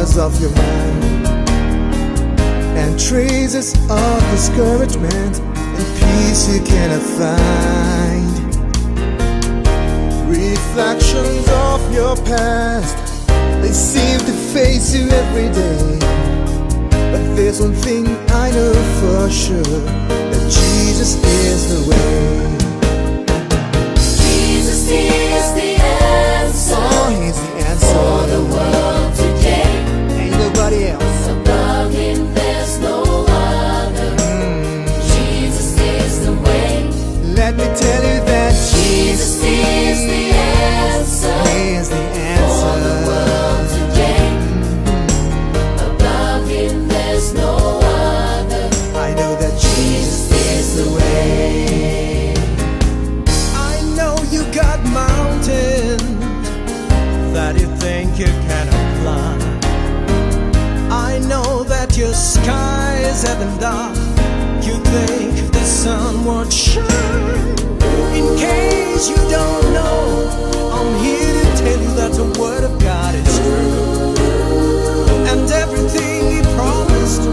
corners of your mind, and traces of discouragement and peace you cannot find. Reflections of your past, they seem to face you every day. But there's one thing I know for sure, that Jesus is the way. Jesus is the answer. Oh, He's the answer for the world today. Ain't nobody else. Above Him there's no other. Jesus is the way. Let me tell you that Jesus is the answer. He is the answer for the world today. Above Him there's no other. I know that Jesus is the way. I know you got mountains that you think you cannot climb. I know that your skies have been dark. You think the sun won't shine. In case you don't know, I'm here to tell you that the word of God is true. And everything He promised,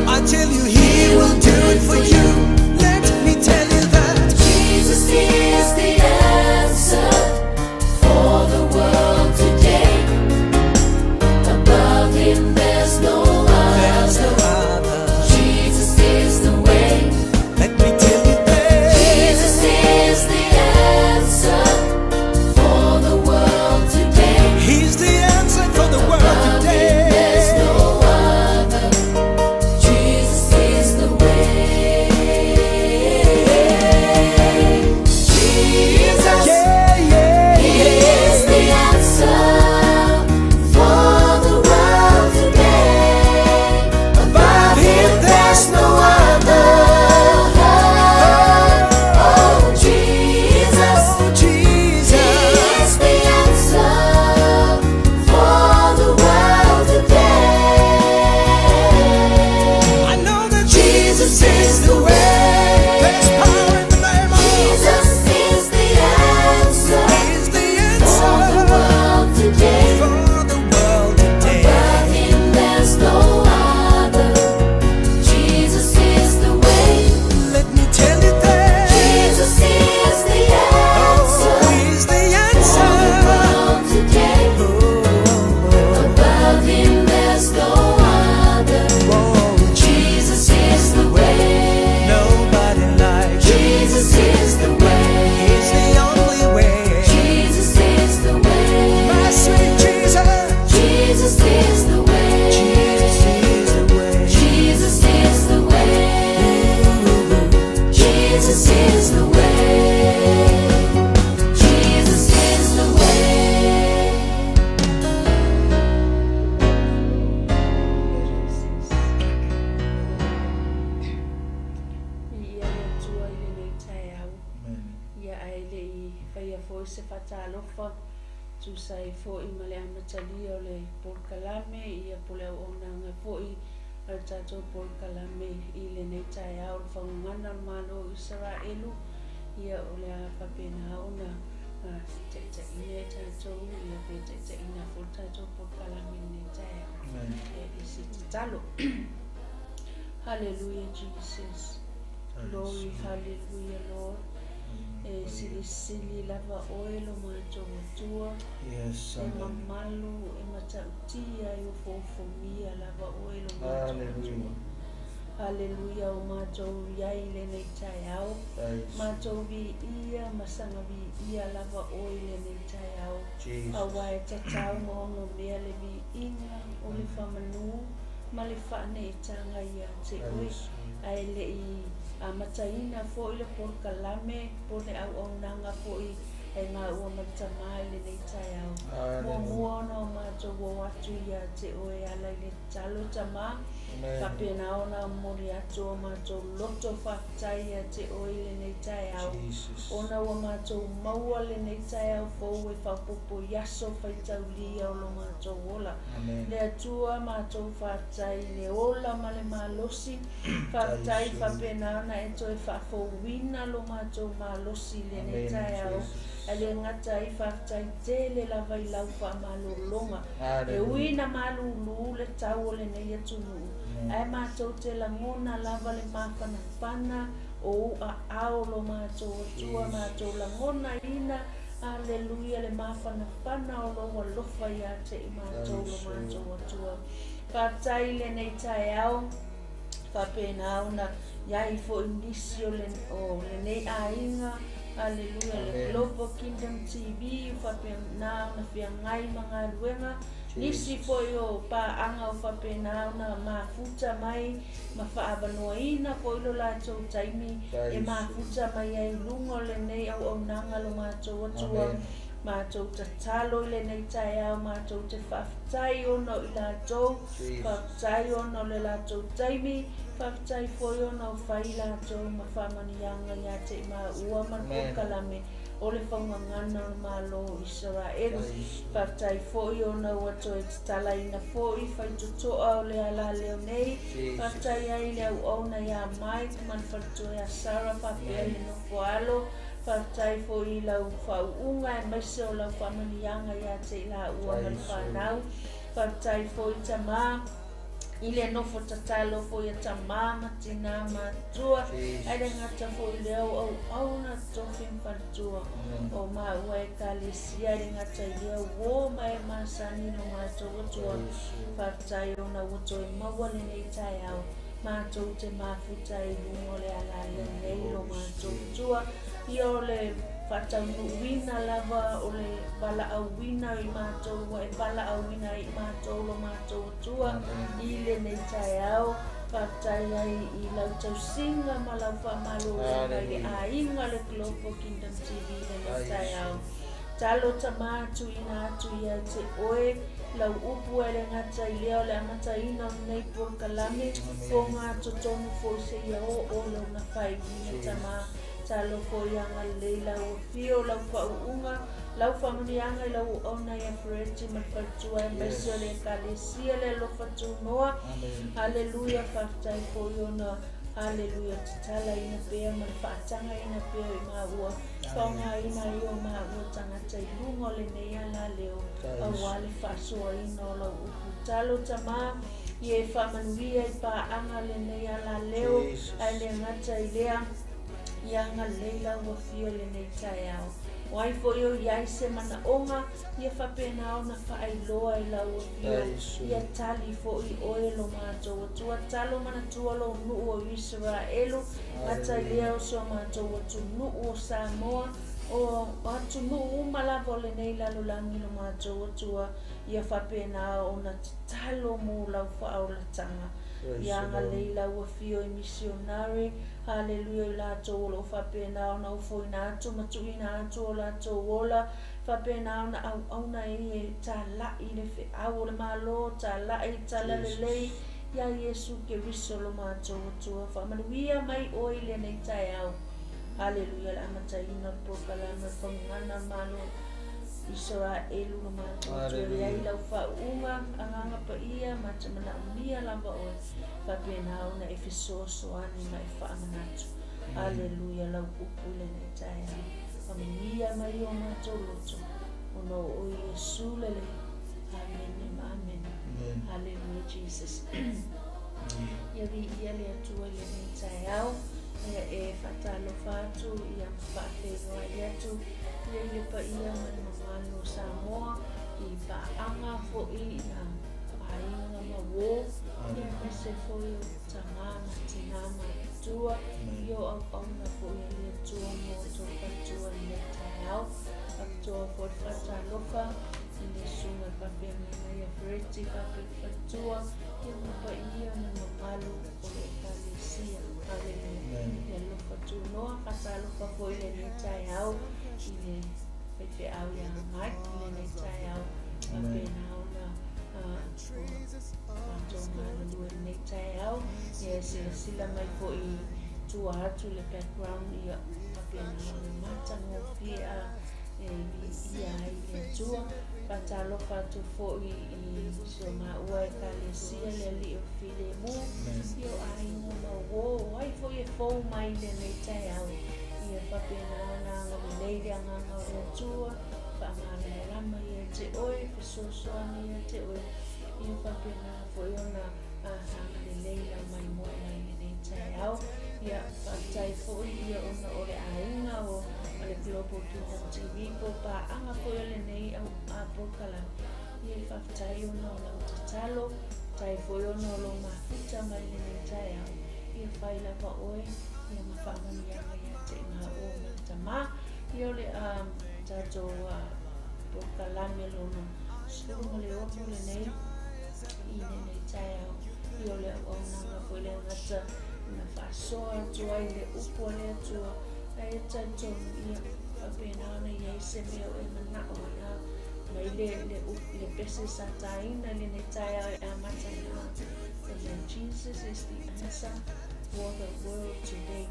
I tell you He will do it for you. Let me tell you that Jesus is the answer for the world today. Above Him there's no other. Jesus is the way. Let me tell you that Jesus is the answer for the world today. He's the answer for the world Above today. Him there's no other. Jesus is the way. Jesus. Yeah, yeah, He is the answer for the world today. Above Him there's no other. Oh, Jesus. Oh, He Jesus. is the answer for the world today. I know that Jesus is the way. there's power in the name of Jesus is the answer He's the for the answer world today. for the world today. Above Him there's no other. Jesus is the way. Let me tell you that Jesus is the answer He's the for the answer. world today. Above Him there's no other. Oh, Jesus is the way. nobody like Jesus is the way. He's the only way. Jesus is the way. My sweet Jesus. Jesus is the way. Jesus is the way. Jesus is the way. Jesus is the way. Jesus is the way. Ia le tua i le nei tae au. Ia ai le I whaia fo se whatalofa. Tu sai fo I male amatalia o le porkalame. Ia pole au onanga fo I al tato porkalame I le nei tae au. Le whangungana o malo ISARAELU. Ia o le a papena auna. Te ina tato. Ia pe te ina fo tato porkalame nei tae au. E isi te talo. Hallelujah, Jesus. Glory, hallelujah, Lord. Sili lava oilo mato tua. Yes, E mamalu e matautia e ufofomia lava oilo mato tua. Hallelujah, o mato iai le nei tai au. Mato vi ia masanga vi ia lava oilo nei tai au. Awa e tatau ngono mea le vi inga o le whamanu. Ma le whane e tanga ia te oi. Ai le I a mataina fo I le porkalame po le au au nanga fo I e ngā ua matamai le nei tai au. Mua mua no mato wo atu ia te oe ala I le talo tama. Kapena ona mori atu o mato loto whaktai ia te oe le nei tai au. Ona ua mato maua le nei tai au fo e whapopo yaso whaitau lia o lo mato wola. Le atua mato whaktai le ola ma le malosi. Whaktai whapena ona e toi whafowina lo mato malosi le nei tai au. Ale ngata I whaftai tele la vai lau wha malolonga. E uina malulu le tau le nei atunu. Ai mātou te langona lava le mawhanawhana o ua ao lo mātou atua mātou langona ina. Aleluia le mawhanawhana o lo walofa ia te I mātou lo mātou atua. Whaftai le nei tai au. Whapena au na iai fo inisi o le nei ainga. Aleluia le Global Kingdom TV whapena au na whiangai mga luenga. Nisi fo yo pa anga o whapena au na mafuta mai ma whaabanoa ina fo ilo lātou taimi e mafuta mai ai lungo le nei au nanga lo mātou atua. Mātou te talo le nei tai au, mātou te whaftai ono I lātou, whaftai ono le lātou taimi, whaftai foi ono whai lātou ma whamanianga ia te ma ua marpokalame o le whaungangana o MALO ISARAELU. Whaftai foi ono ato e te tala ina foi, whai tutoa o le ala leo nei, whaftai ai le au ona ia Mike, man whatutoa ia Sarah, whapea le no foalo, whaftai fo I lau whauunga e maise o lau whamanianga ia te la ua man whanau. Whaftai fo I tamā, I le nofo tatalo fo I tamā matina matua. Aere ngata fo I leo au na tofin whantua. O maa ua e kālesia aere ngata I leo wō mai māsani no mātou atua. Whaftai o na wato e maua le nei tai au. Mātou te mafuta I lungo le ala le nei lo mātou atua. Io le whatau wina lava o le bala au wina I mātou wa e bala au wina I mātou lo mātou atua I le nei tai au whatai ai I lau tau singa ma lau whamalo I le ainga le Global Kingdom TV le nei tai au talo tamātu ina atu ia te oe lau upu e le ngata I leo le amata ina nei pōkalame ko ngā totonu fo se ia o lau na whai ina tamā talo ko yanga leila o fio lau whauunga, lau whamanianga I lau ona I Freti ma whatua e mesio le kalesia le lo whatu noa. Hallelujah, whaftai ko yona, hallelujah, titala ina pea ma whaatanga ina pea I maua. Whaunga ina I o maua tangata I lungo le nea la leo, a wale whasua ina o lau upu. Talo tamā, I e whamanuia I pa anga le nea la leo, ai le ngata I lea, Ianga leila wa fio le nei tai au. Wai fo yo iai se mana onga, ia whapena au na whaailoa I lau wa fio. Ia tali fo I oe lo mātou atua. Talo mana tua lo nuu o ISARAELU. Ata I lea o so mātou atu nuu o Samoa. O atu nuu malavo le nei lalo langi lo mātou atua. Ia whapena au na talo mo lau whaaulatanga. Ianga leila ua fio I misionari. Hallelujah I lātou o lo whapena au na ufo ina atu, matu ina atu o lātou ola. Whapena au na au na e tā lai le whi au le MALO, tā lai Tilaulelei. Ia Yesu ke riso lo mātou atua. Whamanuia mai oi le nei tai au. Hallelujah la amata ina pokalama whangana MALO ISARAELU lo mātou atua. Ia I lau whaunga, anganga pa ia, mata mana unia lamba oi. Whapena au na Efesoso ani mai whaamanatu. Hallelujah lau upu le nei tai au. Whamenia mai o mātou loto. Ono o Yesu lele. Amen, amen. Hallelujah Jesus. Ia vi ia le atua le nei tai au. Ia e whatalo whātu, ia mwhawhenua I atu. Ia I le pa ia mani mamalo Samoa. I paanga fo I na ainga ma wō. Ia mese fo I o tangana, tinama, tua. Io au na fo I le tua mo to patua I le tai au. Patua fo I whatalofa. I le sunga whapemena ia Freti patua. Ia mapa ia na mamalo o le kalesia. Hallelujah. Ia lofa tu noa whatalofa fo I le ne tai au. I le pepe au ia mai. I le ne tai au. Whapena au na Hallelujah nei tai au. Ia sila mai fo I tua atu le background ia whapena au le mata ngō pia ia I le tua. Patalofa tu fo I so maua e kalesia le li o file mo. Io ainga ma wō. Wai fo I fo mai le nei tai au. ia whapena na leira nganga o ia tua, whaangana rama ia te oe, whasosoani ia te oe, ia whapena fo iona hanga leira mai moa mai nei tai au, ia whatai fo ia ona o le ainga o le Global TV po pa anga fo ia le nei au a pokala, ia whaftai ona o lau te talo, tai fo iona o lo mafuta mai nei tai au, ia whaila pa oe, ia mawhamani anga ia te ngā o tama, ia le tato pokalame lono, skurunga le otu le nei, i nei tai au, ia le au nanga fo le ngata, na whasoa atua i le upo le atua, ai tato ia whapena ana ia se mea o e mana o ia, mai le pese sa taina le nei tai au e amata na, and Jesus is the answer for the world today.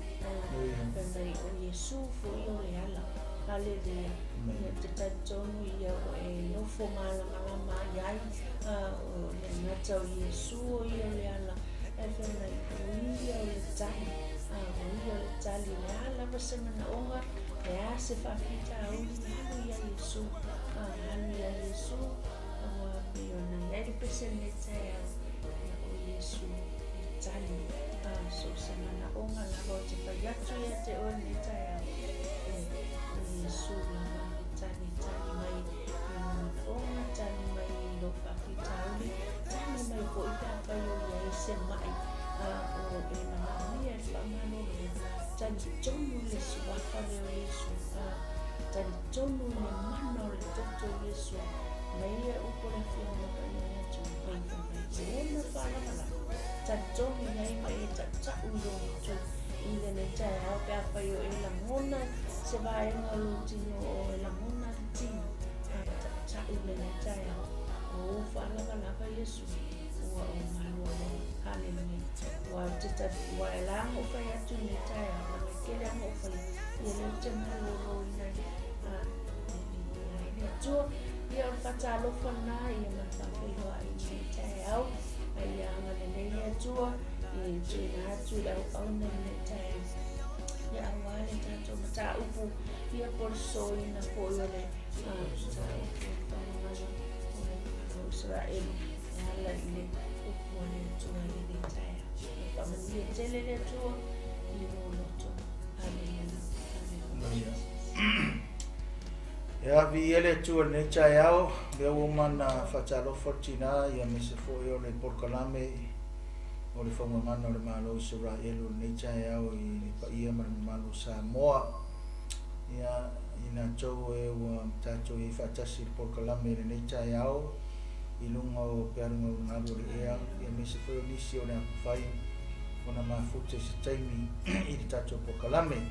Pandai o Yesu fo i o le ala. Hallelujah. Ia te taitonu ia o e nofo malama iai o le ngata o Yesu o i o le ala. E whenai o ia o le tali. O ia o le tali le ala vasemana onga. E a se whakita au ni hanu ia Yesu. Hanu ia Yesu. Awa piona iai le pese le tai au. O Yesu le tali. So semana onga la ho te whaiatu ia te o le tai au. Yesu la tani mai onga tani mai lo whakita auli. Tani mai ko i ka whai o ia se mai. O e mamamia e whamano le tani tonu le suafa le o Yesu. Tani tonu le mano le toto Yesu. Mai e upo le whianga ka i a tu mai mai. Ona whanamana. Tani tonu nei mai e ta ulo tu. I le ne tai au pe a whai o e la mona. Se vai nga lutino o la mona tino ta ule ne tai o fala la ka Yesu o malo hallelujah wa tita wa la o fa ya tu ne tai o le ke la o fa ye le te malo lo ina ni tu ia fa ta lo fa na ia ma fa pe lo ai ne tai au ai ya nga le ne tu e tu na tu la o ne tai ia awale tato mata upu ia por soi na poiole ISARAELU ala ile upu le tua ile taya pamani tele le tua i loto haleluya ya vi ele tua ne chayao le woman fatalo fortina ia mese foi ole por kalame o le whamangana o le malo ISARAELU nei chayao i pa ia malo Samoa ia ina tau e ua tato i whatasi le por kalame le nei chayao i lunga o pearunga o ngaro le ea ia mese foi o nisi o le apawhai o na mafute se taimi i le tato por kalame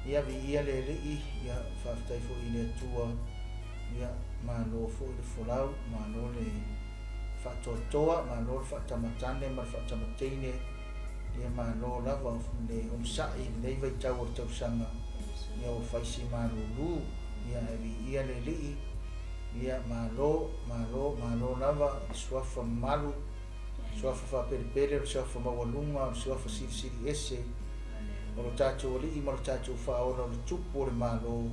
ia vi ia le rei ia whaftai fo i le tua ia malo fo i le folau malo le whatotoa malo le whatamatane ma le whatamateine ia malo lava le umsai nei vai tau o tausanga ia o whaisi malo lu ia vi ia le rei ia malo lava suafa malu suafa whaperepere suafa mawalunga suafa siri ese o lo tatou o li'i ma lo tatou whaora o le tupu o le malo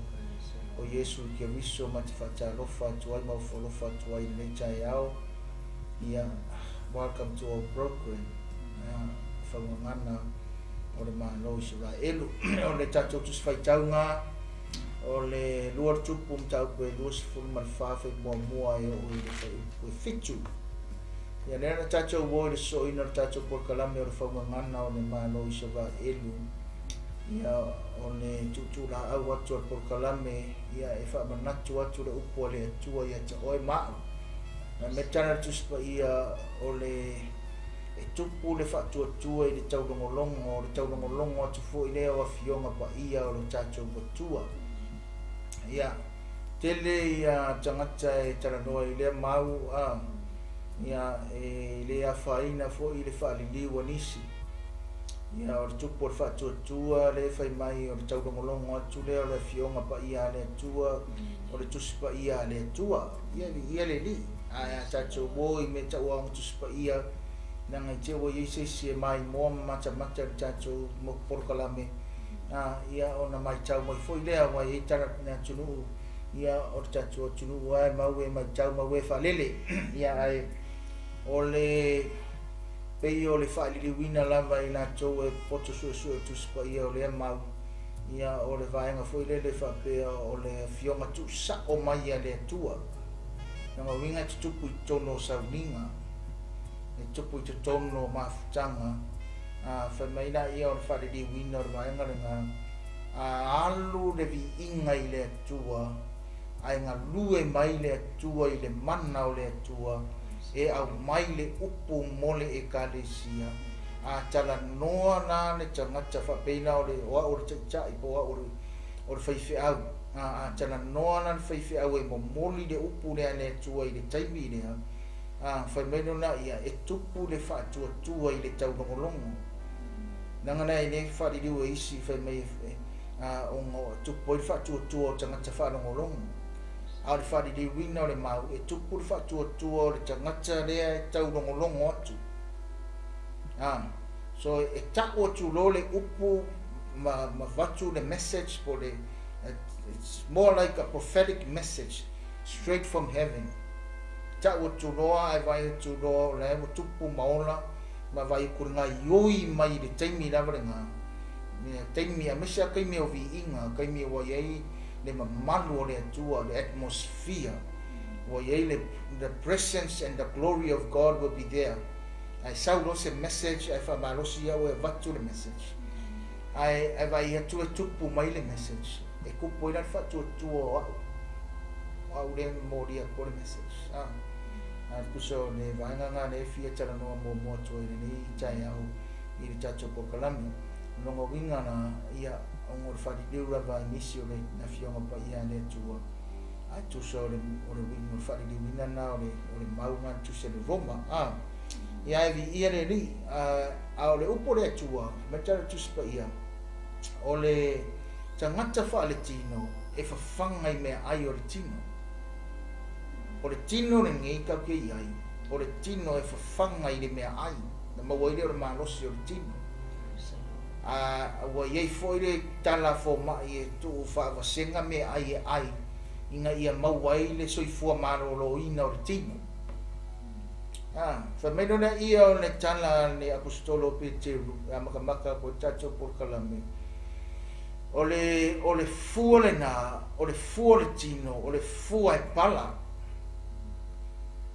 o Yesu kia wiso ma te whatalofa atu ai ma ufolofa atu ai le tai au ia welcome to our program whangangana o le malo ISARAELU o le tatou tuswhaitaunga o le lua tupu mtau koe lua sifuru ma le whawhai mua e o i le koe fitu ia lena tatou o le soina o le tatou porkalame o le whangangana o le malo ISARAELU ia o le tutula au atu o le porkalame ia e whamanatu atu le upo le atua ia ta oe mao na me tana tuspa ia o le e tupu le whatuatua i le taulongolongo o le taulongolongo atu fo i leo a fionga pa ia o le tatou batua ia tele ia tangata e taranoa i lea mau ia e lea whaina fo i le whaaliliwa nisi ia o le tupu o le whatuatua le whai mai o le taulongolongo atu lea o le fionga pa ia le atua o le tusi pa ia le atua ia le li a tatou wo i me tau ang tusi pa ia nanga i te wo i se mai moa mata le tatou mo porkalame ia ona mai tau mai foi lea wai e tara na tunu ia o tatu tunu wai mau e mai tau mau e falele ia ai ole pei ole fali wina lava ina to e poto su tu spa ia ole mau ia ole vai nga foi le fa pe ole fioma tu sa o mai ia le tua nga winga tu pu tono sa ninga e tu pu tono ma futanga fa mai na ia ole fali di wina vai nga alu le vi inga ile tua ai nga lue mai le tua ile manna le tua e au mai le upu mole e kalesia tala noa na le tangata whapeina o le oa o le taitai po o le whaiwhi au tala noa na le whaiwhi au e mo moli le upu lea le tua i le taimi lea whaimeno na ia e tupu le whaatua tua i le tau longolongo nangana i le whaariru e isi whaimei o ngō tupu i le whaatua tua o tangata whaarongolongo au le whaariru wina o le mau e tupu le whaatua tua o le tangata lea e tau longolongo atu so e tako tu lole upu ma vatu the message for the it's more like a prophetic message straight from heaven tako tu loa ai vai tu lo le tupu maola ma vai kuranga yoi mai le taimi la vrenga me taimi a mesa kai me ovi inga kai me wa yei le malu le tua the atmosphere wa yei the presence and the glory of God will be there. I saw a message, I found Malosia or Vatu the message. I had to a tupu mail message. A couple that fat to then more the message. I push on the Vanga, the theatre, no more to any Chayao, the Chacho Pokalami. Longo Wingana, ia, on what Fadi Dura by Missio, Nafion of Paya and to I to show them or the wing of Fadi Winner now, or the Mauman to sell the Roma. Ia vi ere ni a le upo le tua metara tu spa ia o le tangata fa le tino e fa fanga i me ai o le tino le ngai ka ke ai o le tino e fa fanga i le me ai na mawai le malosi o le tino wa ye foi le tala fo mai e tu fa va senga me ai inga ia mawai le soifua marolo ina o le tino Famelo na ia o le tala le apostolo Peteru makamaka ko tacho por kalame o le fu le na o le fu le tino o le fu ai pala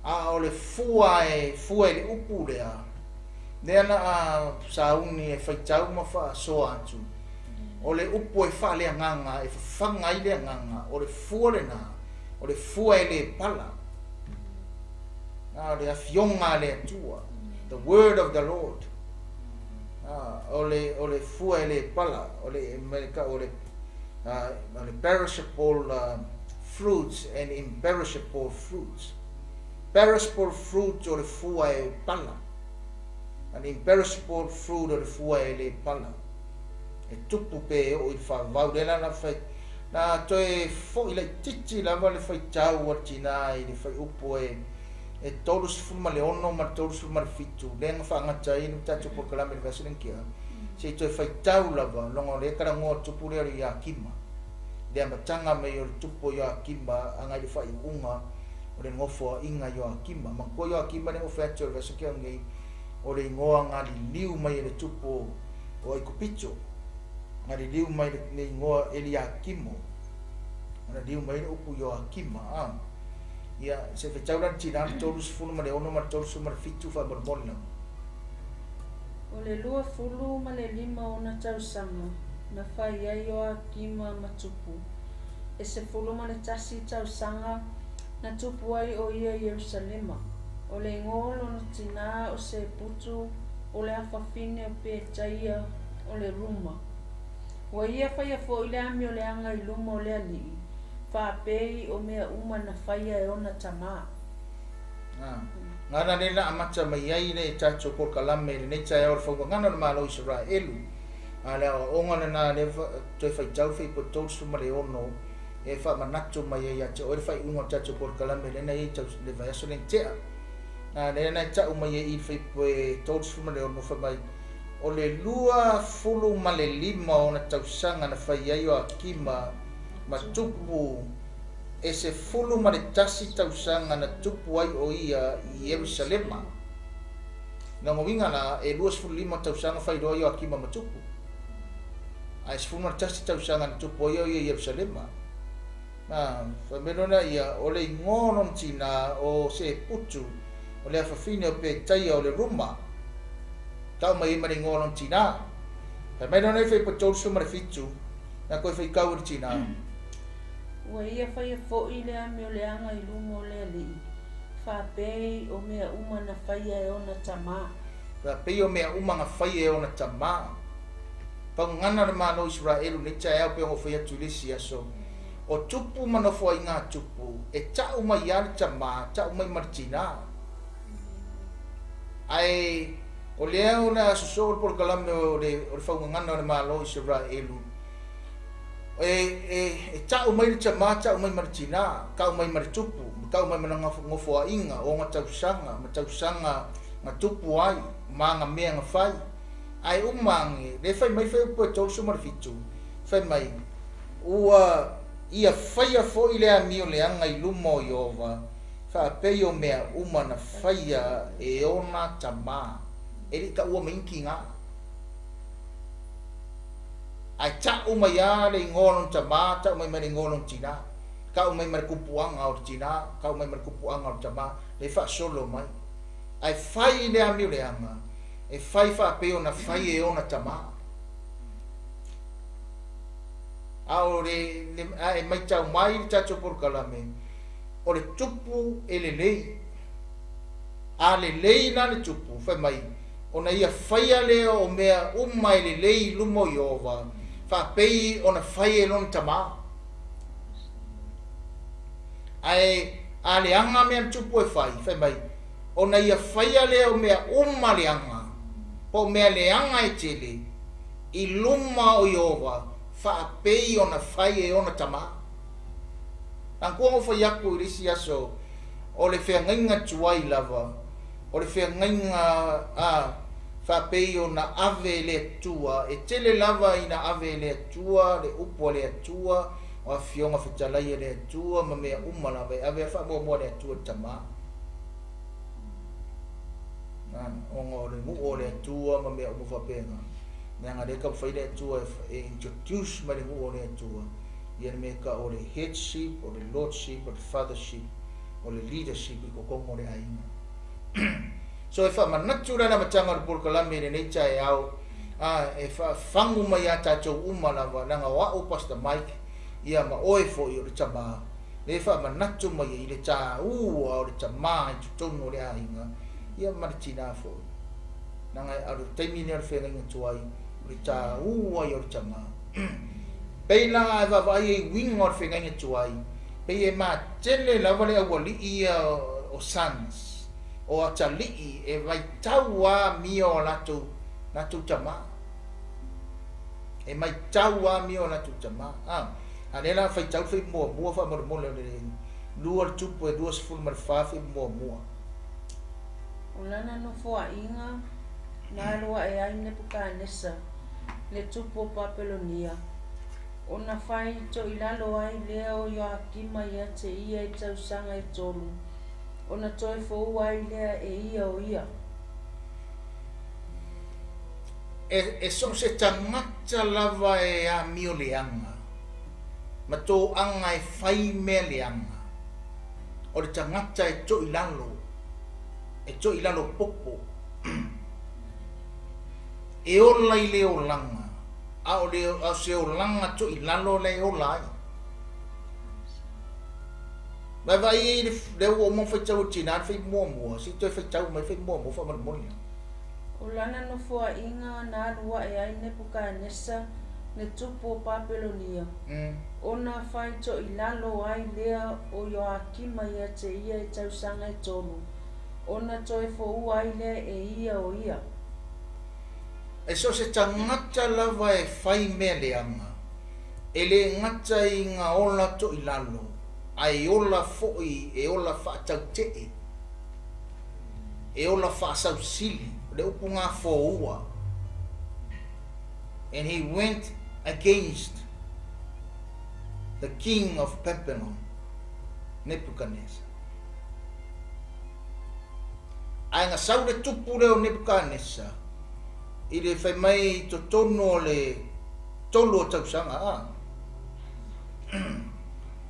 o le fu ai le upu le le na sauni e faitau ma fa so atu o le upu e fa le nganga e fanga i le nganga o le fu le na o le fu ai le pala the word of the Lord. Ole fuele pala, ole America, ole perishable fruits and imperishable fruits. Perishable fruit ole fuele pala, and imperishable fruit ole fuele pala. E tupu pe o il fa vaudela na fai na toe fo ile titi la vale fai tau watina i fai upo e todos fuma leono ma todos fuma fitu lenga fa ngata inu tatu por kalame le vasen kia se to fai tau lava longo le kara ngo tupu le ya kima le matanga me yo tupu ya kima anga le fai unga o le ngofo inga yo kima ma ko yo kima le ofeto le vasen kia ngai o le ngoa nga liu mai le tupu o i kupicho nga liu mai le ngoa ele ya kimo nga liu mai upu yo kima ia se fetauran tina todos fulu ma le ono ma todos ma fitu fa borbona o le lua fulu ma le lima ona tausanga na fai ai o akima matupu e se fulu ma le tasi tausanga na tupu ai o ia Yerusalema o le ngolo na tina o se putu o le afafine o pe taia o le ruma o ia fai a fo ile ami o le anga i luma o le ali fa pei o mea uma na faia e ona tama ngana le na amacha mai ai le tacho por kalame le necha e or FAUGAGANA le MALO ISARAELU ale o ngana na le toi fai tau fai po tou suma le ono e fa manacho mai ai acho o le fai ungo tacho por kalame le na i tau le vai aso le tea le na tau mai ai fai po tou suma le ono fa mai o le lua fulu ma le lima o na tausanga na whai ai o a kima ma tupu e se fulu ma le tasi tausanga na tupu ai o ia i Yerusalema. Na ngowinga na e lua fulu lima tausanga whai roi o a kima ma tupu. A se fulu ma le tasi tausanga na tupu ai o ia i Yerusalema. Na whamerona ia o le ngonon tina o se putu o le awhawhine o pe taia o le ruma. Tau mai ima le ngonon tina. Whamerona i whai patolu suma le fitu na koe whai kau le tina. Ua ia whai a fōi le ame o le anga i lumo o le alii. Whapei o mea uma na whai e ona tamā. Whapei o mea uma na whai e ona tamā. Pangana le malo Israelu ne tia eo pe o whai atu lisi aso. O tupu manofo ai ngā tupu. E tau mai ale tamā, tau mai martina. Ai, o leo na suso por kalame o le whaungangana o le malo Israelu. E tau mai tamā, tau mai martina, kau mai maritupu, kau mai mana ngofo a inga o ngā tausanga ngā tupu ai, mā ngā mea ngā whai. Ai umangi, le whai mai whai upo e tolu sumarifitu, whai mai, ua ia whai a fo i lea mio le anga i lumo i ova, whaapei o mea uma na whai a e ona tamā, e li ka ua mainki ngā. Ai ta uma ia le ngolon tamā, ta umai mai le ngolon tina, ka umai mai kupuanga o tina, ka umai mai kupuanga o tamā, le wha solo mai. Ai whai i lea mio le anga, e whai whaapei o na whai e ona tamā. Ao e mai tau mai i tato por kalame, o le tupu e le lei. A le lei na le tupu, whai mai, o na ia whai a leo o mea umma e le lei lumo i ova, whapei o na whai e lon tamā. Ai, a le anga mea tupu e whai mai, o na ia whai a leo mea umma le anga, po mea le anga e tele, i luma o i ova, whaapei o na whai e ona tamā. Ang kua mo whai aku i risi aso, o le whea ngainga tuai lava, o le whea ngainga whaapei o na ave le atua, e tele lava i na ave le atua, le upua le atua, o a whionga whetalai le atua, ma mea lava, ave a wha le atua tamā. O ngā re ngu o le atua, ma mea whapenga. Nā ngā reka whai le atua e introduce ma le ngu o le atua. Ia me ka o le headship, o le lordship, o le fathership, o le leadership i kokongo le ainga. So e wha manatu rana matanga le polokalame le neita e au, e wha whangu mai a tātou umalava, nanga wao Pastor Mike, ia ma oe fo i o le tamā. Le wha manatu mai i le tā ua o le tamā i tutono le ainga, ia maritina fo. Nanga aru taimine al whenga inga tuai, le tā ua i o le tamā. Pei langa e wawai e winga o le whenga inga tuai, pei e mā tele lava le awali i o sons, o atalii e vai taua mio o latu tamā. E mai taua mio o latu tamā. Anela fai tau fai mua fa mo le lua le tupu e 2.4 fai mua. O lana no foa inga, nā roa e aine pukanesa, le tupu o Papelonia. O na whai to i lalo ai leo i a kima ia te ia i tausanga i tolu. O na toi fōu ai lea e ia o ia. E so se tangata lava e a mio leanga. Ma tō anga e whai mea leanga. O le tangata e to i lalo. E to i lalo popo. E ola i leo langa. A o se o langa to i lalo le o lai. Mai vai le o mo fai tau tina fai mua, si toi fai tau mai fai mua fa mal. O lana no foa inga nā rua e aine pukanesa le tupu o Papelonia. O na whai to i lalo ai lea o Joakima ia te ia i tausanga i tonu. O na toi fōu ai lea e ia o ia. E so se tangata lava e whai mea leanga. E le ngata i ngā ola to i lalo. Ai ola foi e ola whaatau te e ola whaasau sili le upu ngā fōua and he went against the king of Babylon, Nebuchadnezzar. Ai nga sau le tupu leo Nebuchadnezzar, i le whai mai to tono le tolu o tausanga.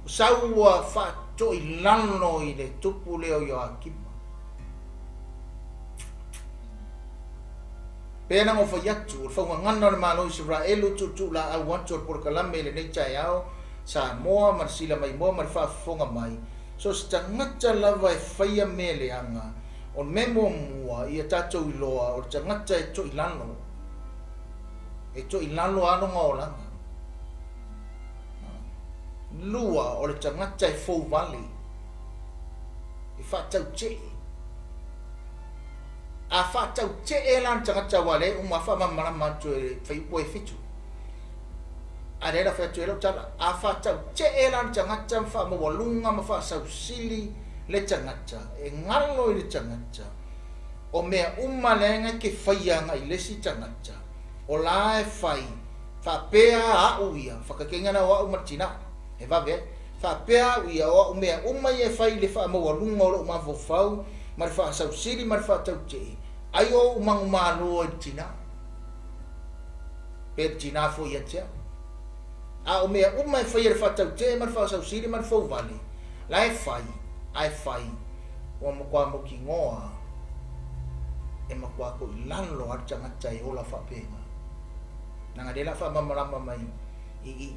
Sau wa wha to i lano i le tupu leo yo akima. Pena ngo whai atu, whaunga ngana le malo Israelu tutu la au wantu al porkalame le neitai au, sa moa marsila mai moa marfa fonga mai. So sta ngata lava e whaia mele anga, on memo mua ia tatou i loa, o tangata e to i lano. E to i lano ano ngaolanga. Lua o le tangata e Fou Valley. E whatau te. A whatau te e lan tangata wale, uma whamamara matu e whaipo e fitu. A reira whaitu e lau tala. A whatau te e lan tangata whamawalunga ma whasau sili le tangata. E ngalo i le tangata. O mea umalenga ke whaianga i lesi tangata. O la e whai. Whapea a uia. Whakakengana wa umatina. E vave, whapea uia o mea umai e whai le whamawalunga o le umawofau. Mari whasau sili, mari whatau te. Ai o umangumalo e tina. Pe tina fo ia tia. A o mea umai whai e whatau te, mari whasau sili, mari Fou Valley. La e whai, ai whai. O mokwa moki ngoa. E makwa ko ilalo ar tangata e ola whapenga. Nanga dela whamamarama mai. I.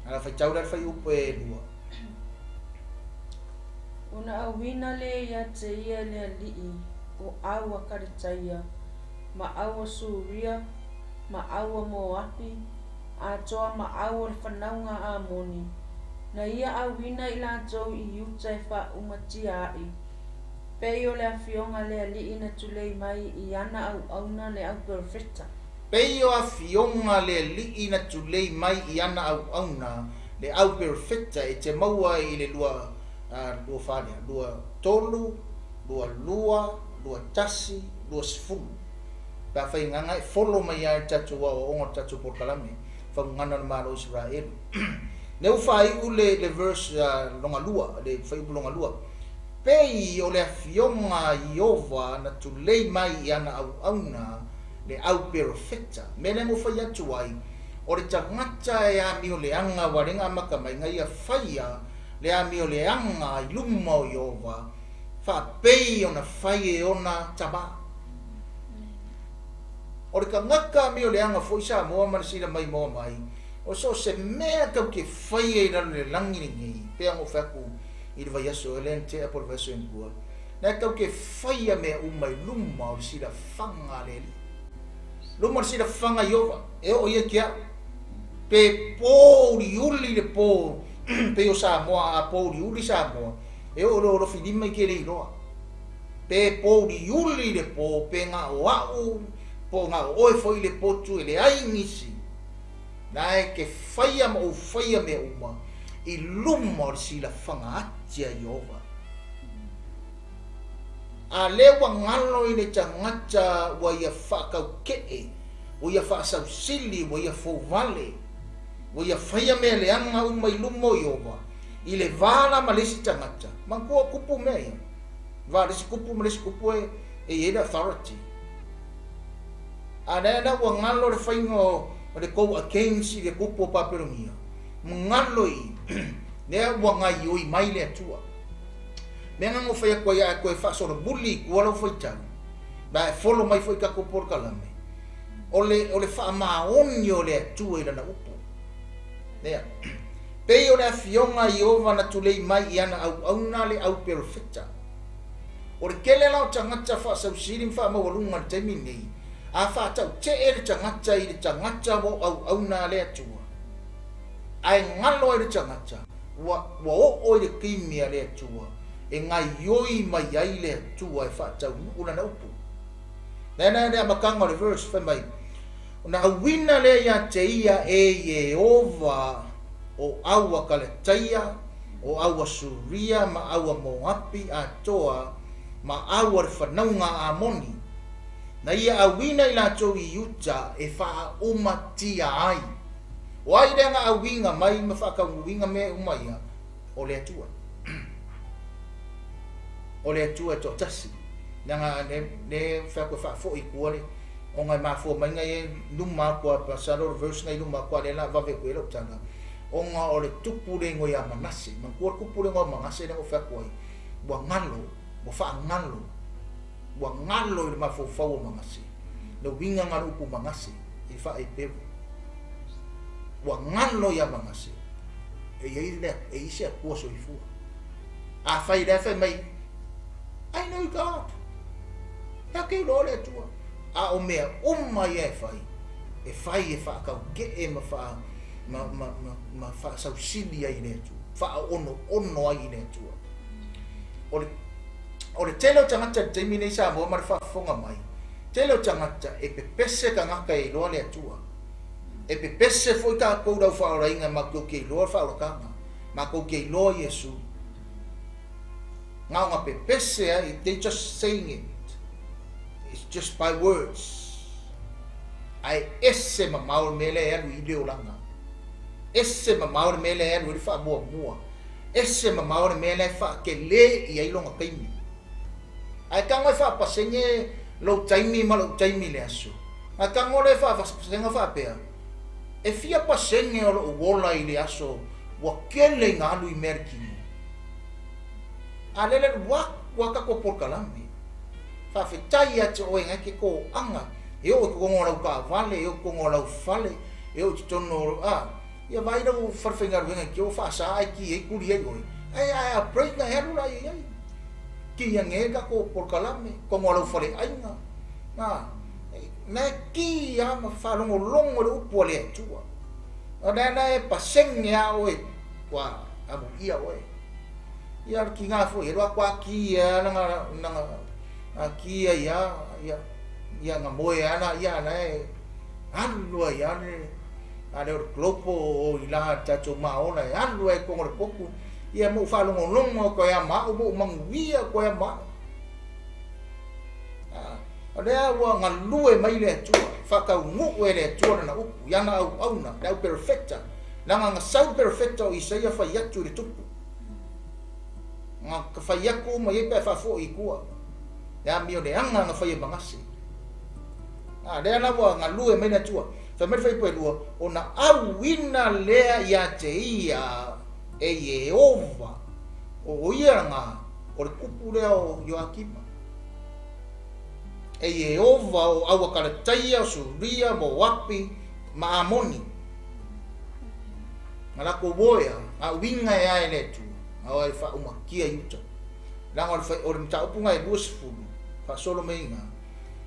Ala whai taurar whai upo e lua. Una awina le ia te ia le alii o aua karitaia, ma aua suria, ma aua moapi, a toa ma aua le whanaunga a moni. Na ia awina i la tau i iuta e wha umatia ai. Peo le awhionga le alii na tulei mai i ana au auna le au perfecta. Peo a fionga le li na tulei mai i ana au auna le au perfecta e te maua i le lua whānea, lua tolu, lua tasi, lua sifulu. Pea whai nganga e wholo mai ai tatu wa o onga tatu porkalame, whangana na malo Israelu. Neu whai u le verse longa lua, le whai u longa lua. Pei o le fionga Iova na tulei mai i ana au auna le au perfecta. Mene mo whai atu ai, o le tangata e a mi o le anga warenga maka mai ngai a whaia le a mi o le anga i luma o Iova. Wha pei o na whai e ona taba. O le ka ngaka mi o le anga fo isa moa marasira mai moa mai. O so se mea kau ke whai e rano le langi ngi. Pea ngo whaku i le vai aso e len te apor vaso en kua. Nea kau ke whai a mea umai luma o le sira whanga le li. Luma o le sira whanga Iova. E o ia kia. Pe pōri uli le pō. Pe o Samoa a pōri uli Samoa. E o lo whidima i kere i roa. Pe pōri uli le pō. Pe ngā o au. Po ngā o oe foi le potu e le ai ngisi. Nai ke whaia ma o whaia me uma. I luma o sila whanga atia Iova. A lewa ngalo i le tangata wa ia whakau kee. Wa ia whasau sili, wa ia Fou Valley. Wa ia whaia me le anga uma i luma o Iova. I le vāla ma lesi tangata. Mankua kupu mea ia. Vā lesi kupu ma lesi kupu e eda authority. A nea wa ngalo le whaingo o le kou akensi le kupu o paperongia. Ngalo i. Nea wa ngai oi mai le atua. Mea ngango whaia koe a koe whasora buli kua lau whaitau. Ba e wholo mai whai kako porkalame. O le wha maoni o le atua i rana upo. Nea. Pei o le awhionga Iova na tulei mai i ana au auna le au perfecta. O le kele lau tangata whasau sirim wha mawalunga le taimi nei. A whātau te e le tangata i le tangata wo au auna le atua. Ai ngalo i le tangata. Wa o i le kimia le atua. E ngai yoi mai ai le atua e whātau una na upu. Nena le amakanga le verse whai mai. Na awina le ia te ia e Iova o aua kaletaia, o aua suria, ma aua moapi a toa, ma aua le whanaunga a moni. Na ia awina I lātou I uta e wha umatia ai. Wai renga awinga mai ma whakauwinga me umaia o le atua. O le atua to tasi. Nanga ne whakua whafo I kuare. O ngai mafua mai ngai luma kua pasaro verse ngai luma kua le la vave kuera utanga. O nga o le tupu le ngoi a manase. Ma kua kupu le ngoi manase na o whakua I. Wa ngalo, wa wha ngalo. Wa ngalo I le mafofau o manase. Le winga ngalo upu manase. I wha e peru. Wa ngalo ia manase. E ile e ise a kua so I fua. A whai refe mai. I know God. Ia kei lo le tua. A o mea mai e whai. E whai e whakau ke e ma wha ma wha sausili ai le tua. Wha ono ai le tua. O le telo tangata teimi nei sa mo mara whafonga mai. Telo tangata e pepese ka ngaka e loa le tua. E pepese foi ka kou dau whaora inga ma kou kei loa whaora kanga. Ma kou kei loa Yesu. Ngā ngā pepese they just saying it. It's just by words. Ai esse ma maur mele elu I leo langa. Esse ma maur mele elu I wha mua mua. Esse ma maur mele wha ke le I ailonga kaimi. Ai kango wha pasenge lo taimi ma lo taimi le aso. Ai kango le wha pasenga wha pea. E fia pasenge o lo wola I le aso. Wa kele ngā lui merkini. A lele waka ko por kalami. Fa fetai ate o inga ke ko anga. E o ko ngora ka vale, e o ko ngora fale, e o tono ia vai no farfengar venga ke o fa sa ai ki e kuri ai oi. Ai break na heru la ai. Ki yang e ka ko por kalami, ko ngora fale ai nga. Na ki ya ma fa longo lo pole tua. Na e paseng ya oi. Wa abu ia oi. Ia ki ngā fo e roa kwa ki ia nanga ki ia ngā moe ana ia na e alua ia ne ale o klopo o I la tato maona e alua e kongore poku ia mo whalongo longo ko ia mao mo manguia ko ia mao alea ua ngā lue mai le atua whakau ngu e le atua na upu iana au auna le au perfecta nanga ngā sau perfecta o Isaia whai atu le tupu nga ka fai aku ma ye pe fa fo I kua ya mio le anga nga fai mangasi le ana wa nga lue me na tua fa me fai pe lua ona awina le ya te ia e Yehova o ia nga o le kupu le o Joakima e Yehova o awa kalataia suria mo wapi ma amoni ngala ko boya a winga ya ele tu au ai fa uma kia yuta langa o le mta upunga e busfulu fa solo meinga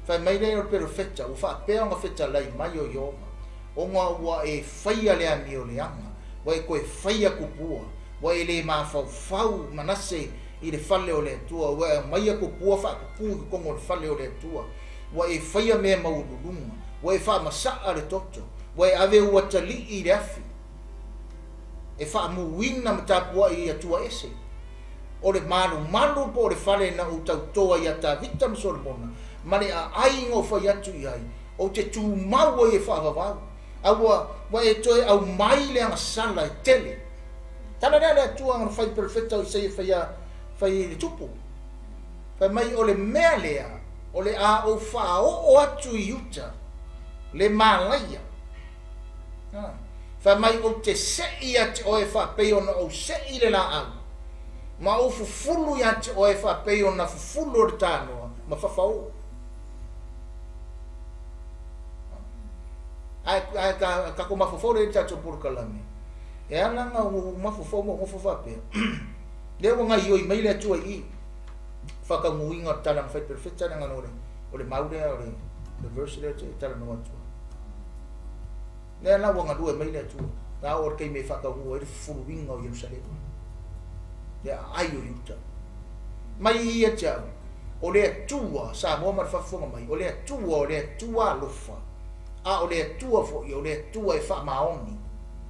fa mai le o perfecta o fa pe nga feta lai mai o yoma o nga wa e faia le amio le anga wa e ko e faia kupua wa e le ma fau manase I le fale o le tua wa mai ko pua fa ku ko ngol fale o le tua wa e faia me maululunga wa e fa masa le toto wa e ave wa tali I le afi e fa mu wina matapua I atua ese o le malu po le fale na o tautoa I ata vita msolmona ma le ai ngo fa atu I ai o te tu mau e fa vavau awa wa e toe au mai le anga sala e tele tala le atua ngā fai perfecta o Isaia fai le tupu fai mai o le mea lea o le a o fa o atu I uta le malaia fa mai o te sei ate o e wha peo na o sei le la au. Ma o fufulu ate o e wha peo na fufulu o le tānoa, ma whawhau. Ai ka ko mafufau le tato purkalame. E ana nga mafufau mo wha peo. Leo nga ioi mai le atua I whakanguinga talang whai perfecta nga o le maure o le verse le talang no atua. Nea na wanga dua mai le tua. Ta or kei me whakahua e furuinga o Yerusalem. Lea ai o yuta. Mai ia tia o le tua sa mo mar whafunga mai. O le tua lofa. A o le tua fo I o le tua e whamaoni.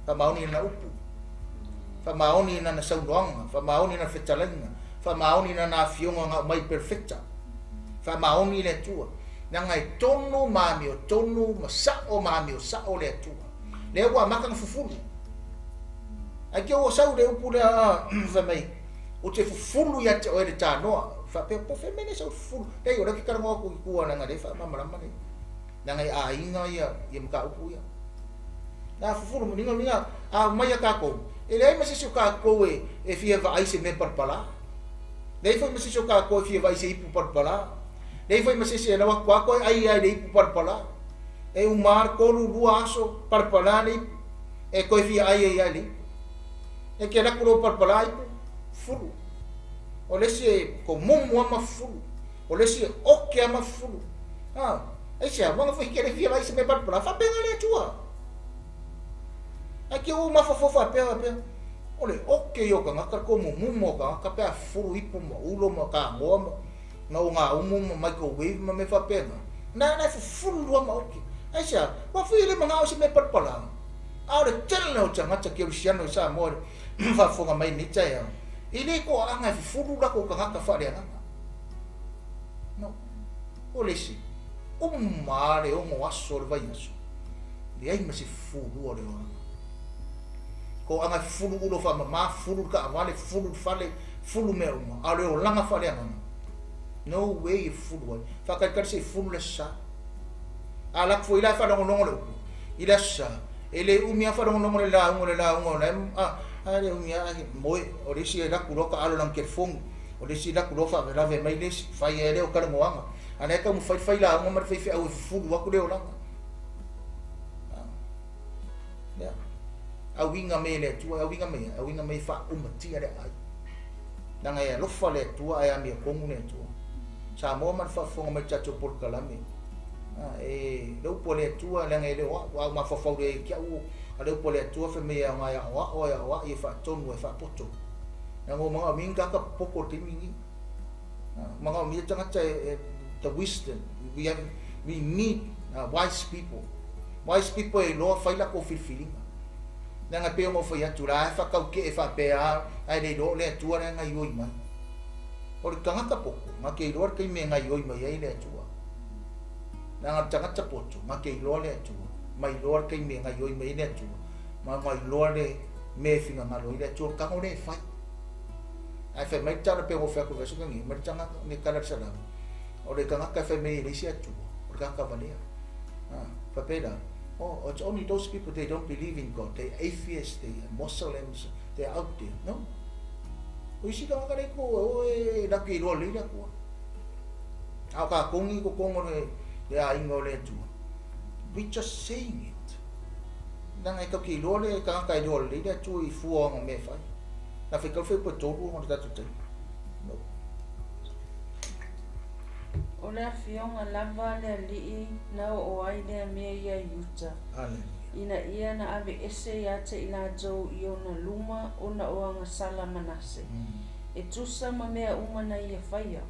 Whamaoni na upu. Whamaoni na saunoanga. Whamaoni na whetalenga. Whamaoni na fionga ngā mai perfecta. Whamaoni le tua. ngai tonu mami o tonu masa o mami o sa o le tu le wa makang fufulu ai ke o sau le upule fa mai o te fufulu ya te o le tanoa fa pe po fe mene sa fufulu dei o le ka ngo ku ku ana ngale fa mama mama ngai a inga ya mka upu ya na fufulu mo ninga a mai ka ko ele ai masi ka ko e fia va ai se me parpala dei foi masi ka ko fia va ai se ipu parpala dei foi masi se na wa ko ai ai dei ipu parpala e un mar ko lu aso parpala ni e ko fia ai ai e que era colo parpala ipu fulu o le se ko mumu ama fulu o le se o que ama fulu ai se vanga foi que ele fia vai se me parpala fa pega le tua aqui o ma fa pega ole o que yo ka ngaka ko mumu ka pe fulu ipu mo ulo mo ka mo na nga umu microwave ma me fa pega na fulu ama o que ai se wa foi le manga o se me parpala a le tele o tanga ta ke Luciano sa mo fa fonga mai ni tsa ile ko anga fulu la ko ka fa le anga no ole si mare o mo aso le vai aso le ai masi fulu o le ko anga fulu ulo fa ma fulu ka vale fulu me o a le o langa fa le anga no way fulu fa ka se fulu le sa ala fo ila fa no le ila sa ele umia fa no le la ale umia mo o le si la kulo ka alo lang ke fong o le si la kulo fa la ve mai le fa ele o ka mo anga ana ka mo fai la mo mar fai au fulu wa ku le o langa ya a winga me le tu a winga me fa umati ale ai nanga ya lo fa le tu ai ami ko mu ne tu sa mo mar fa fonga me chacho por kalame e lo pole tu ala ngai le wa ma fa le ki au ale pole tu fa me ya ngai wa e fa tonu e fa poto nango mga minga ka poko timingi mga mi tanga the wisdom we need wise people e lo fa la ko feeling nanga pe mo fa ya tu la fa ka ke fa pe ai le do le tu ana ngai oi mai o le tanga ka poko ma ke lo ke me ngai oi mai ai le tu nanga tanga poto ma ke lo le tu mai lo ke me ngai oi mai le tu ma mai lo le me finga ma lo le tu ka o le fa ai fa mai tara pe mo fa ko vesu ngi ma tanga ni kala sala o le kanga ka fa me le sia tu o ka ka valia fa peda oh it's only those people they don't believe in God, they atheists, they Muslims, they're out there no o isi ka ka le ko o e la ki lo le la ko a ka kongi ko kongo le a ingo le tu we just saying it nang ai ka ki lo le ka ka lo le le tu I fu o me fa na fe ka fe po to ko ta tu no o le fionga lava le li na o ai le me ia yuta ina ia na ave ese ya te ila jo I ona luma ona o anga sala manase e tusa ma mea umana ia faia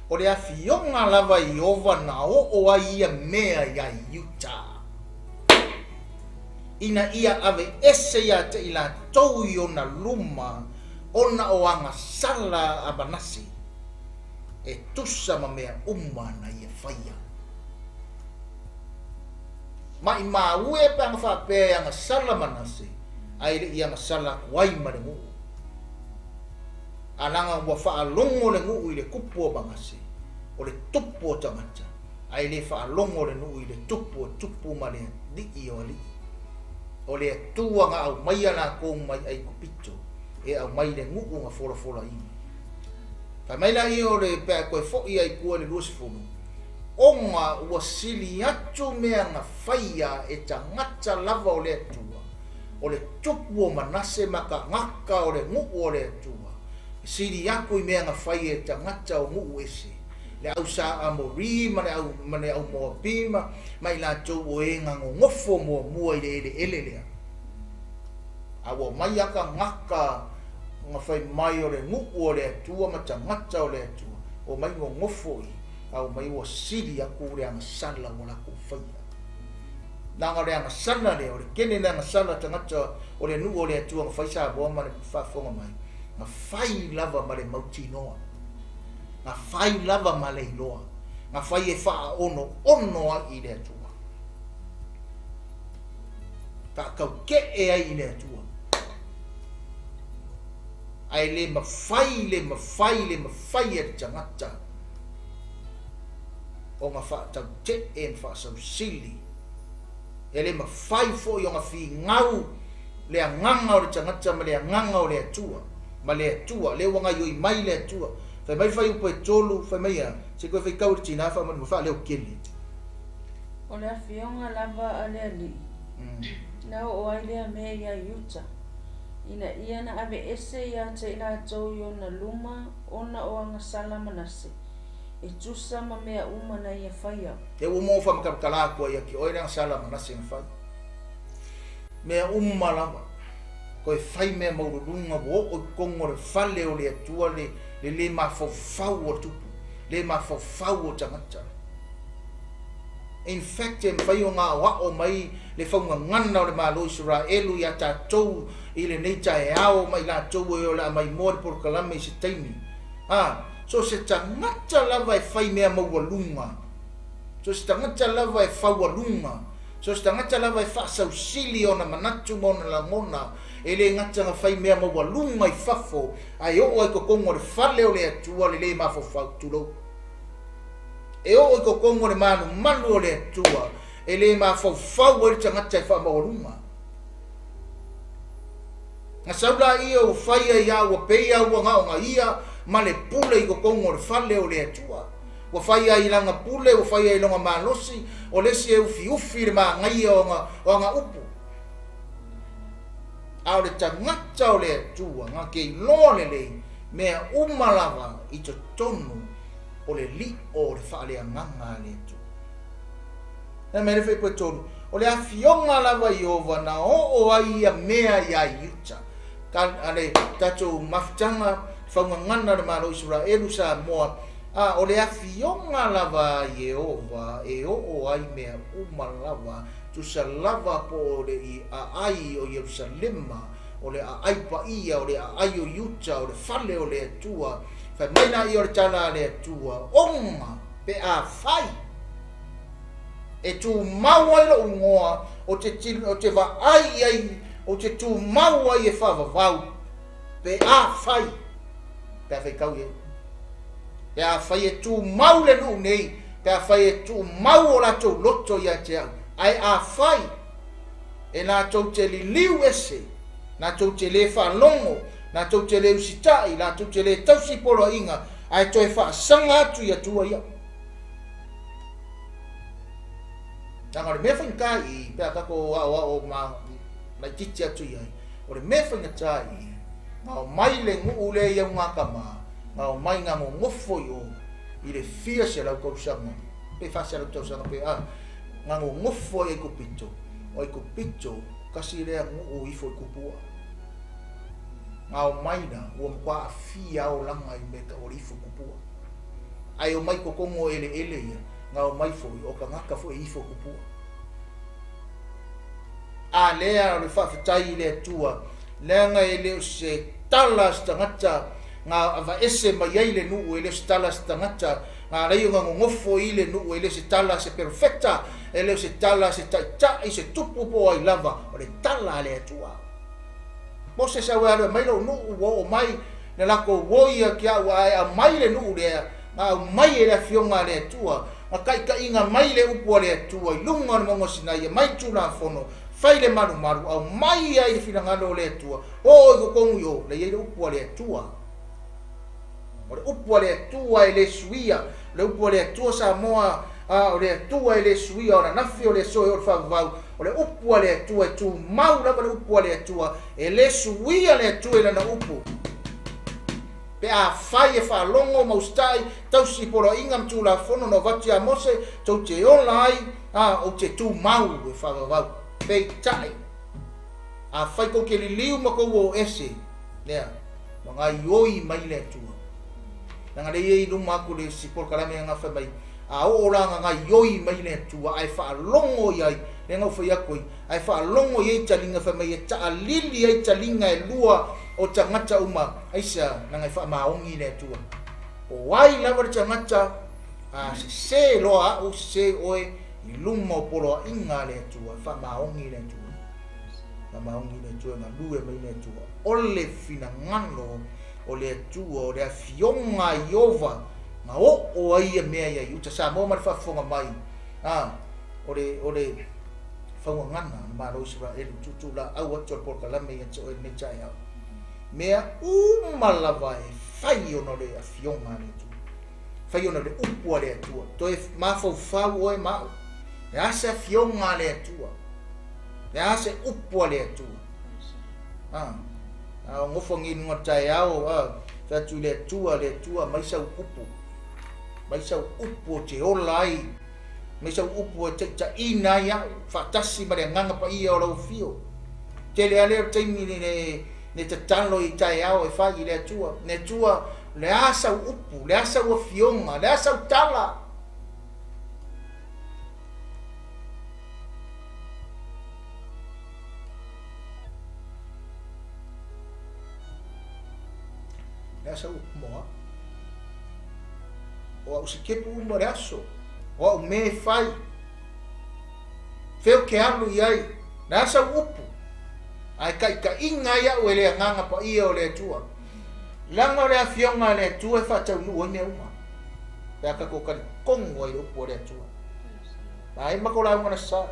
o le fionga lava I ova na o ai ia mea ia yuta ina ia ave ese ya te ila jo I ona luma ona o anga sala abanasi e tusa ma mea umana ia faia mai ue pa fa pe anga sala manase ai le ia sala wai ma le ngu alanga wa fa longo le ngu ile kupu bangase o le tupu tamacha ai le fa longo le ngu ile tupu ma le di ioli o le tuanga au mai ana ko mai ai kupito e au mai le ngu nga fola I fa mai la I o le pe ko fo I ai ko le lusi fulu onga ua sili atu mea nga faia e tangata lava o le atua o le tupu o manase maka ngaka o le ngu o le atua sili aku I mea nga faia e tangata o ngu ese le au sa amori mane au moa pima mai la tau o e nga ngofo mua I le ele lea awa mai aka ngaka nga fai mai o le ngu o le atua ma tangata o le atua o mai ngofo I au mai o sili aku le ang sala wala ko faia nanga le ang sala le o le kene le ang sala tangata o le nu o le tua nga faisa bo ma le fa fonga mai nga fai lava ma le mauti noa nga fai lava ma le loa nga fai e wha ono ai i le atua. Ka kau ke e ai i le atua. Ai le mawhai e tangata. O nga wha tau te e wha sau sili. E le mawhai fo i o nga whi ngau le nganga o le tangata ma le nganga o le atua. Ma le atua, le wanga yoi mai le atua. Fai mai fai upo e tolu, fai mai a, se koe fai kauri tina wha mani mawha leo kele. O le awhionga lava a le ali. Nau o ai lea mea ia iuta. Ina ia na ave ese ia te ina tau i ona luma, ona o anga sala manase. E tusa ma mea umana ia whaia. E umo wha makakalakua ia ki oira sala manase na whai. Mea lava. Koe whai mea maururunga wo o kongo re whale o le atua le mawhawhau o tupu. Le mawhawhau o tangata. In fact, e mwhai o ngā wao mai le whaunga ngana o le malo Israelu i a tātou i le neita e ao mai la tau e o la mai mōre por kalame i se taimi. So se tangata lava e whai mea maualunga. So se tangata lava e whaualunga. So se tangata lava e whasau sili o na manatu mona la mona. E le ngata nga whai mea maualunga i whafo. Ai o ai ko kongo le whale o le atua le mawhawhau tulo. E o i ko kongo le manu o le atua, e le mawhawhau e le tangata e whamawalunga. Nga saula ia o whaia ia ua peia ua ngā o ngā ia, ma le pule i ko kongo le whale o le atua. Ua whaia i langa pule, ua whaia i longa malosi, o lesi e ufi le maa ngaia o ngā upu. A o le tangata o le atua, ngā kei loa lelei, mea umalava i to tonu, o le li o le whaale nganga le tu. Na mele whai koe tonu, o le awhionga lava i ova na o ai a mea i a iuta. Ka ale tatou mafutanga, whaunga ngana le malo Israelu sa moa, o le awhionga lava i ova, e o ai mea uma lava, tu sa lava po o le i a ai o Yerusalema, o le a ai pa ia, o le a ai o iuta, o le whale o le atua, fai maina i ore tala le atua, onga pe a fai. E tu maua i lo ungoa, o te va ai, o te tu maua i e whavavau, pe a fai. Pe a fai kau e. Pe a fai e tu mau le lu nei, pe a fai e tu mau o la tau loto i a te au. Ai a fai, e nā tau te li liu ese, nā tau te le whalongo, nā tau te le usitai, nā tau te le tausi polo inga, ai toi whaasanga atu i atua ia. Nanga ore mea whainga i, pēr kako o mai titi atu i ai, ore mea whainga tā i, ngā o mai le ngu le iau ngā kama, ngā o mai ngā ngofo i o, i le fia se lau kausanga, pe whase lau tausanga pe ngā ngofo i ko pito, o i ko pito, kasi lea ngu ifo i kupua. Ngā o maina, ua mkwa a fia o langa i meka o rifo kupua. Ai o mai ko kongo ele ia, ngā o mai foi, o ka ngaka foi ifo kupua. A lea o le whawhitai lea tua, lea nga e leo se tala stangata, ngā awa ese mai ai le nuu e leo se tala stangata, ngā reio ngā ngofo i le nuu e leo se tala se perfecta, e leo se tala se taitai se tupu po ai lava, o le tala lea tua. Mose sa wea mai lo nuu o mai na lako woia ki au a mai le nuu lea, ngā mai e lea fionga lea tua, ngā kai inga mai le upua lea tua, i lunga ni mongo sinai, mai tuna fono, fai le maru, au mai ai le finangalo lea tua, o i kokongu yo, le iei le upua lea tua. O le upua lea tua e le suia, le upua lea tua sa moa, o le tua e le suia, o na nafi o le soe o le whavau, o le upua lea tua e tu mau lava le upua lea tua, e le suia lea tua e lana upu. Pe a fai e whalongo maustai, tausi poro inga mtu la fono no vati a mose, tau te ola ai, o te tu mau e whavau. Pe tai. A fai ko ke li liu mako o ese, lea, mga ioi mai lea tua. Nanga le iei luma aku le sipor kalame nga whai mai, a o ranga nga ioi mai lea tua, ai whalongo iai, le ngau whai akoi, ai whalongo iei talinga whai mai, e taa lili iei talinga e lua, o tangata uma, aisa, nanga i wha maongi lea tua. O wai lawa le tangata, se loa o se oe i lunga o polo inga le tua fa maongi le tua na maongi le tua na lue mai le tua ole fina ngano o le tua o le fionga iova ma o ai mea ia uta sa mo mar fa fonga mai ole fa ngana ma lo Israel tu la au to por kala me to me chaya mea malava e fai ono le fionga le tua fai ona le upu le atua to e mafau o e mau e asa fionga le atua e asa upu le atua ngofo ngi ngotai au fa tu le atua mai sa upu te olai mai sa upu te ta ina ya fatasi ma le nganga pa ia o lo fio te le ale te mi ne te talo i tai au e fai le atua ne tua le asa upu, le asa ua fionga, le asa utala. Le asa upu moa. O au sikepu uma le aso. O au me fai. Feo ke alu iai. Le asa upu. Ai ka inga ia ue le nganga pa ia o le tua. Langa le afionga le tua fa tau nu ne uma. Ya ka ko kan kongo i opo le tua. Ai makola ngana sa.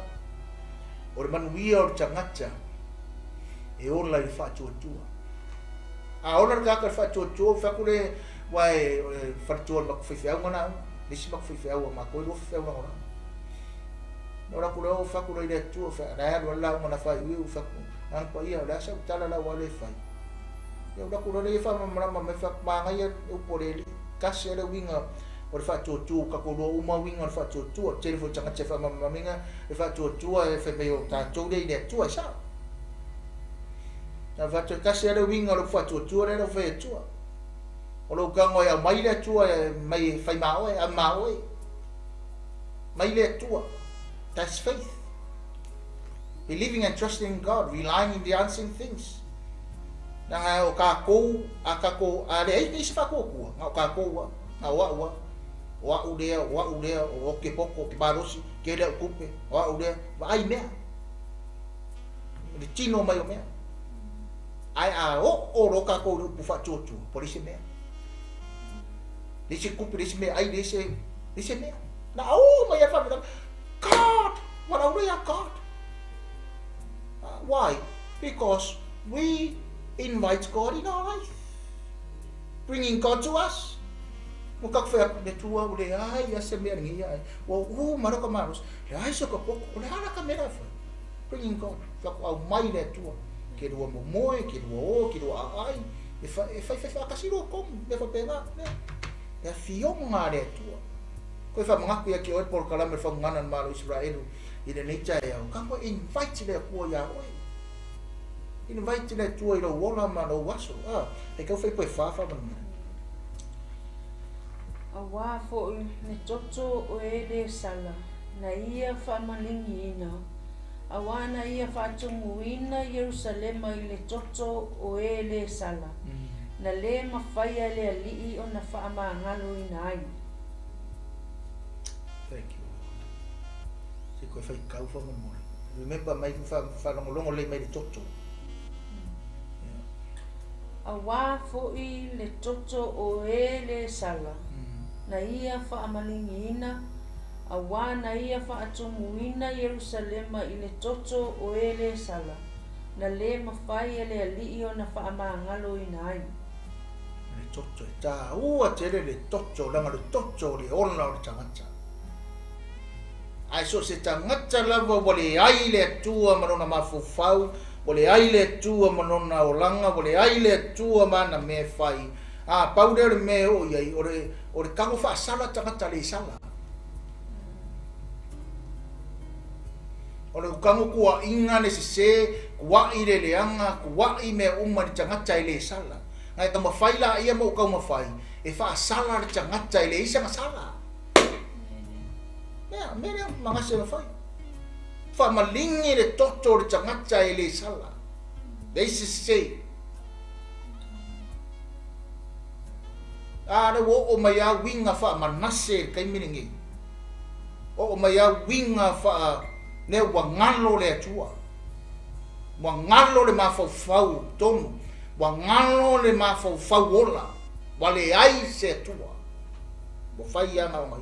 O le manuia o tangata. E ola i fa tua. A ola ka fa tua fa ko le wai fa tua mak fa ngana. Nisi mak fa ma ko lo fa ngana. Ora ko lo fa ko le tua fa na wala ngana fa i fa ko. Ang pa ia la sa tala la wale fa. Eu da kula le fa mama me fa manga ia o poreli kasi le winga o fa tu ka ko lo uma winga o fa tu telefon changa che fa mama minga e fa tu e fa me o ta tu le tu sa na fa tu kasi le winga o fa tu le fa tu o lo ka ngo ya mai le tu mai fa ma o a ma o mai le tu that's faith believing and trusting in God relying in the unseen things. Na o ka ko ale ai ni fa ko nga ka ko wa udea o ke poko ke barosi ke le kupe wa udea va ai me le tino mai o me ai o ro ka ko pu fa tu por ese me le kupe le me ai le me na o mai fa God what are we God why because we invite God in our life, bringing God to us. Mukak fa le tua ule ai ya se me ngi ai. Wo maro ka maros. Le ai so ka poko le ala ka mera fa. Bringing God. Fa ko au mai le tua. Ke do mo moe, ke do ke do ai. E fa ka siro kom, le fa pena. Ya fionga le tua. Ko fa ngaku ya ki o por kala me fa ngana malo Israelu. Ina nei chai au. Ka ko invite le ko ya oi. Invite le tua i lo wala ma lo waso. E ka fai poi fa man. Awa fo ne toto o ele sala. Na ia fa malingi ina. Awa na ia fa tumuina Jerusalem i le toto o ele sala. Na le mawhaia le alii o na wha maangalo ina ai. Thank you. Si koe whai kau wha mamoi. Remember mai whanongolongo le mai le toto. Awa fo'i le toto o ele sala. Na ia whaamalingiina. Awa na ia whaatumuina Jerusalema i le toto o ele sala. Na le mawhai le alii o na whaamaangalo ina ai. Le toto e tā ua tere le toto, langa le toto le ona o le tangata. Ai so se tangata lava wale ai le atua marona mafufau, wale ai le atua manona o langa, wale ai le atua mana me fai. Paude le me o iai, o le kango wha sala tangata le sala. O le kango kua inga le se, kua i le leanga, kua i me uma le tangata i le sala. Ngai ka mawhai la ia mo kau mawhai, e wha sala le tangata i le isa nga sala. Mea, mea mga se mawhai. Wha malingi le toto le tangata i le sala. Le isa se. le o mai a winga fa manase kai miningi o mai a winga fa ne wa ngalo le tua wa ngalo le mafau tonu wa ngalo le mafau ola wa le ai se tua mo fai ana mai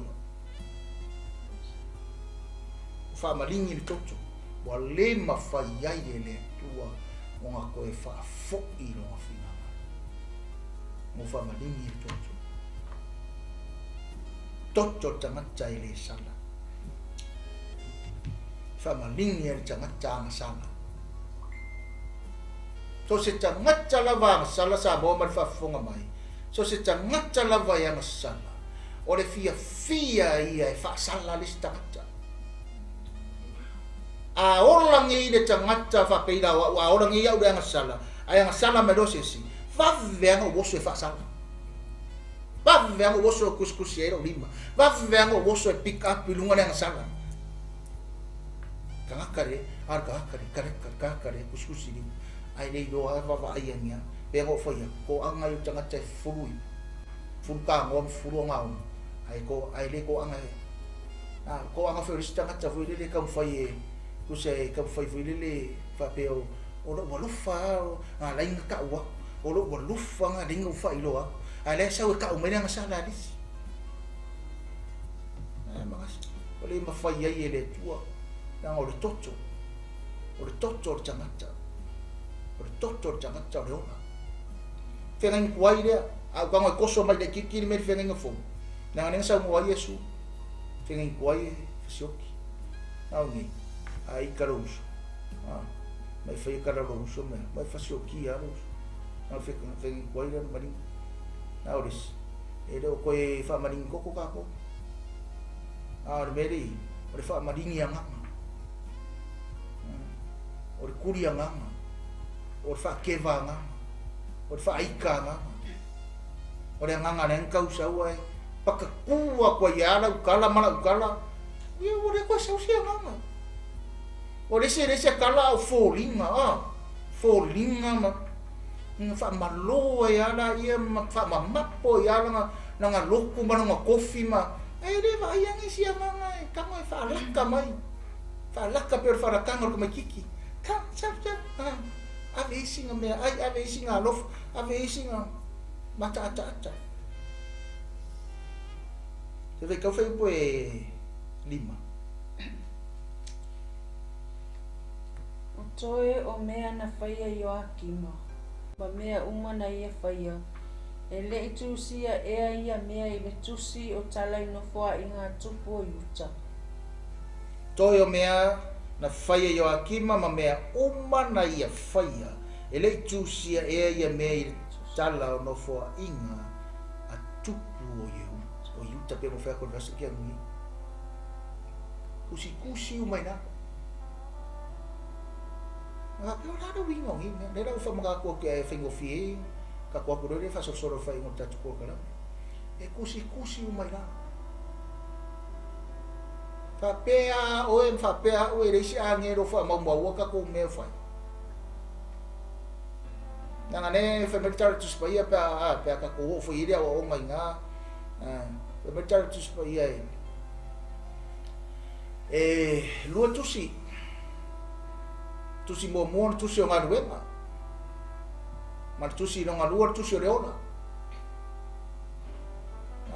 fa malingi le toto wa le mafai ai le tua mo nga ko e fa fo i lo fina mo fa malingi le toto tangata i le sala fa malingi le tangata ma sala so se tangata lava sala sa bo ma fa fonga mai so se tangata lava ya sala o le fia ia e fa sala le tangata a orang i le tangata fa peida wa orang i au le sala ai sala me do se si fa venga wo se fa sala va venga wo so kuskusiero lima va venga wo so pick up lunga le sala kakare kakare kuskusi lima ai nei do va ai nia pero foi ko anga yu tanga te fului fulka ngom fulu ngau ai ko ai le ko anga foi tanga te foi le kam foi ku se kam foi le fa peo o lo lufa a la inga ka wa o lo lufa nga dinga fa ilo a le sa ka o me nga sala dis mas o le ma fai ai le tua na o le toto tanga Doctor jangan cakap orang. Fengen kuai dia, aku ngoi koso mai de kiki mer fengen ngefo. Nang neng sa mo Yesu. Fengen kuai sioki. Au ni, ai karus. Mai fai karus me, mai fa sioki arus. Na fengen kuai dia mari. Na oris. Edo koi fa mari koko kako. Meri, ore fa mari yang ngama. Ore kuri yang ngama. O fa keva nga o fa ika nga o le nganga le kau sa wai pakakua ko yala ukala mala ukala ye o le ko sa sia nga o le se kala o folinga ma fa malo yala ye ma fa mapo yala nga loku ma nga kofi ma le va yang sia nga ka mai fa laka per fa rakanga ko kiki ka sa ave singa me ave singa lof ave singa mata ata se ve que foi pues lima o toe o mea na faia Joakima ba mea uma na ia faia e le itusia ea ia mea i le tusi o tala ino foa inga tupu o yuta toe o mea na faia Joakima ma mea uma na ia faia ele tusia ia mea tala no foa inga a tupu o yuta pe mo fa ko rasa kia ngi kusi umai na pe ora do wingo ngi ne ra fa mga ko ke fingo fi ka ko ko re fa so fa ingo tatu ko kala e kusi umai na fa pea o e resi angero fa mau ka ko me fa nanga ne fa metar tu spa ia pa ka ko fo iria o mai nga fa metar tu spa ia lu tusi mo tusi o ngaru wenga mar tusi no ngaru tusi reona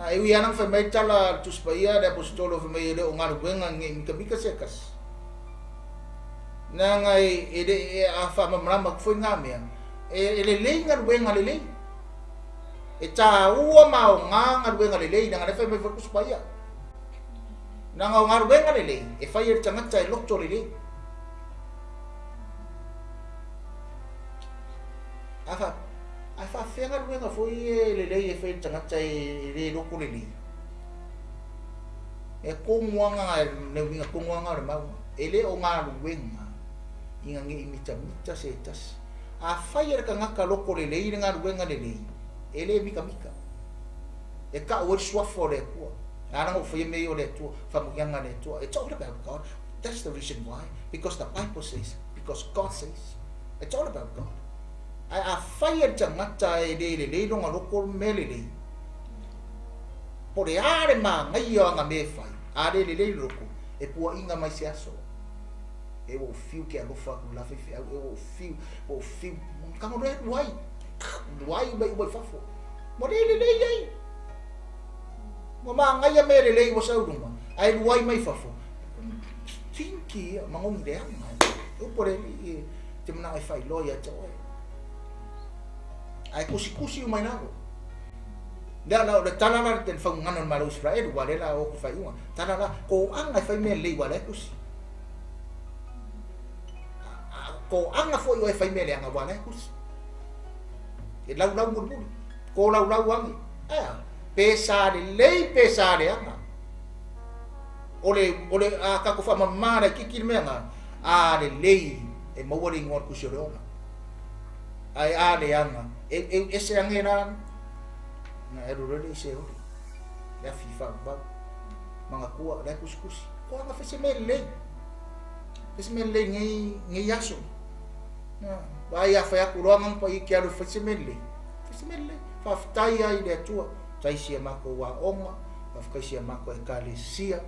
ai wi anang fa metar la tu spa ia de apostolo fa me le o ngaru wenga ngi kabika sekas nanga ede a fa mamrama fo ngamia ele lenga wenga lele ta ua mau nga wenga lele nanga fa me fokus paya nanga nga wenga lele e fa yer tanga tai lokto lele afa fenga wenga foi lele e fa tanga tai le lokto lele e kongwanga ne winga kongwanga mau ele o nga wenga inga ngi mita setas a fire ka ngaka loko le lei nga ruenga le lei ele mika e ka o swa for le ko ana ngo foi me o le tu fa mo yanga le tu it's all about God. That's the reason why, because the Bible says, because God says it's all about God. I fire ta ngata e le no nga loko me le lei po le are ma ngai o nga me fai are le loko e pua inga mai se aso e o fiu ke alo fa la fe e o fiu kamo re wai bai fafo mo le ai mo ma ngai ya mere le o sau duma ai luai mai fafo tinki mangong de o por ele te mana ai fai loia to ai kusi mai na da la de talala ten fa ngano malo Israel wale la o fai uma talala ko anga fai me le wale kusi ko anga fo yo fai me le anga wale kusi e lau mulu ko lau wangi pesa de anga ole a ka ko fa mamara kikir me anga le lei e mawari ngor kusiona ai le anga e se angena na erurele se o ya fifa ba manga kuwa la kuskusi ko anga fese mele ngi yaso na ba ya fa ya kuronga pa iki alu fese mele fa ftai ai de tua tai sia mako wa onga fa fkai sia mako e kalesia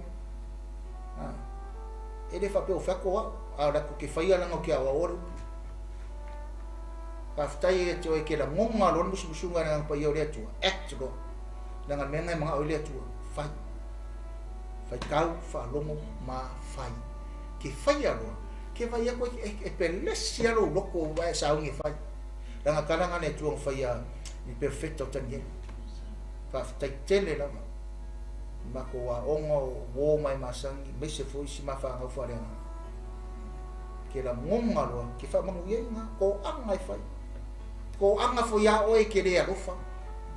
ele fa pe o fa ko ala ko ke faia na ko wa ore paftai e tio e ke la ngonga lon musunga na pa yo le tua act do dengan menga mga ole tua fai kau fa lomo ma fai ke faia lo ke vai ko e pelesia lo loko vai sa ungi fai dengan kananga ne tua faia ni perfecto tanye paftai tele la mako wa ongo wo mai masangi me se foi si mafa nga fa lena ke la ngonga lo ke fa mangu yenga ko anga fai ko anga fo ya o e ke le alufa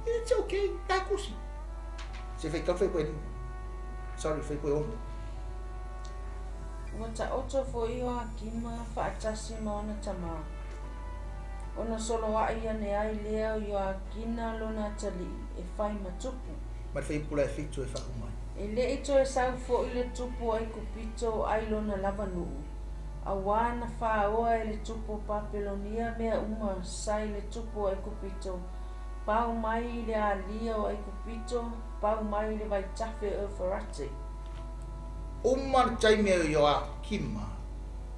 it's okay ta kusi se fe ka fe ko ni sorry fe ko on Wata oto fo iyo akima fa atasi maona tama ona solo wa ia ne ai lea yo akina lona tali e fai matupu ma fe pula e fitu e fa umai e le ito e sau fo ile tupu ai kupito ai lona lava nuu awana fa oa e le tupu Papelonia mea uma sai le tupu ai kupito pau mai le alia o ai kupito pau mai le vai tafe o farate umar chai me yo akima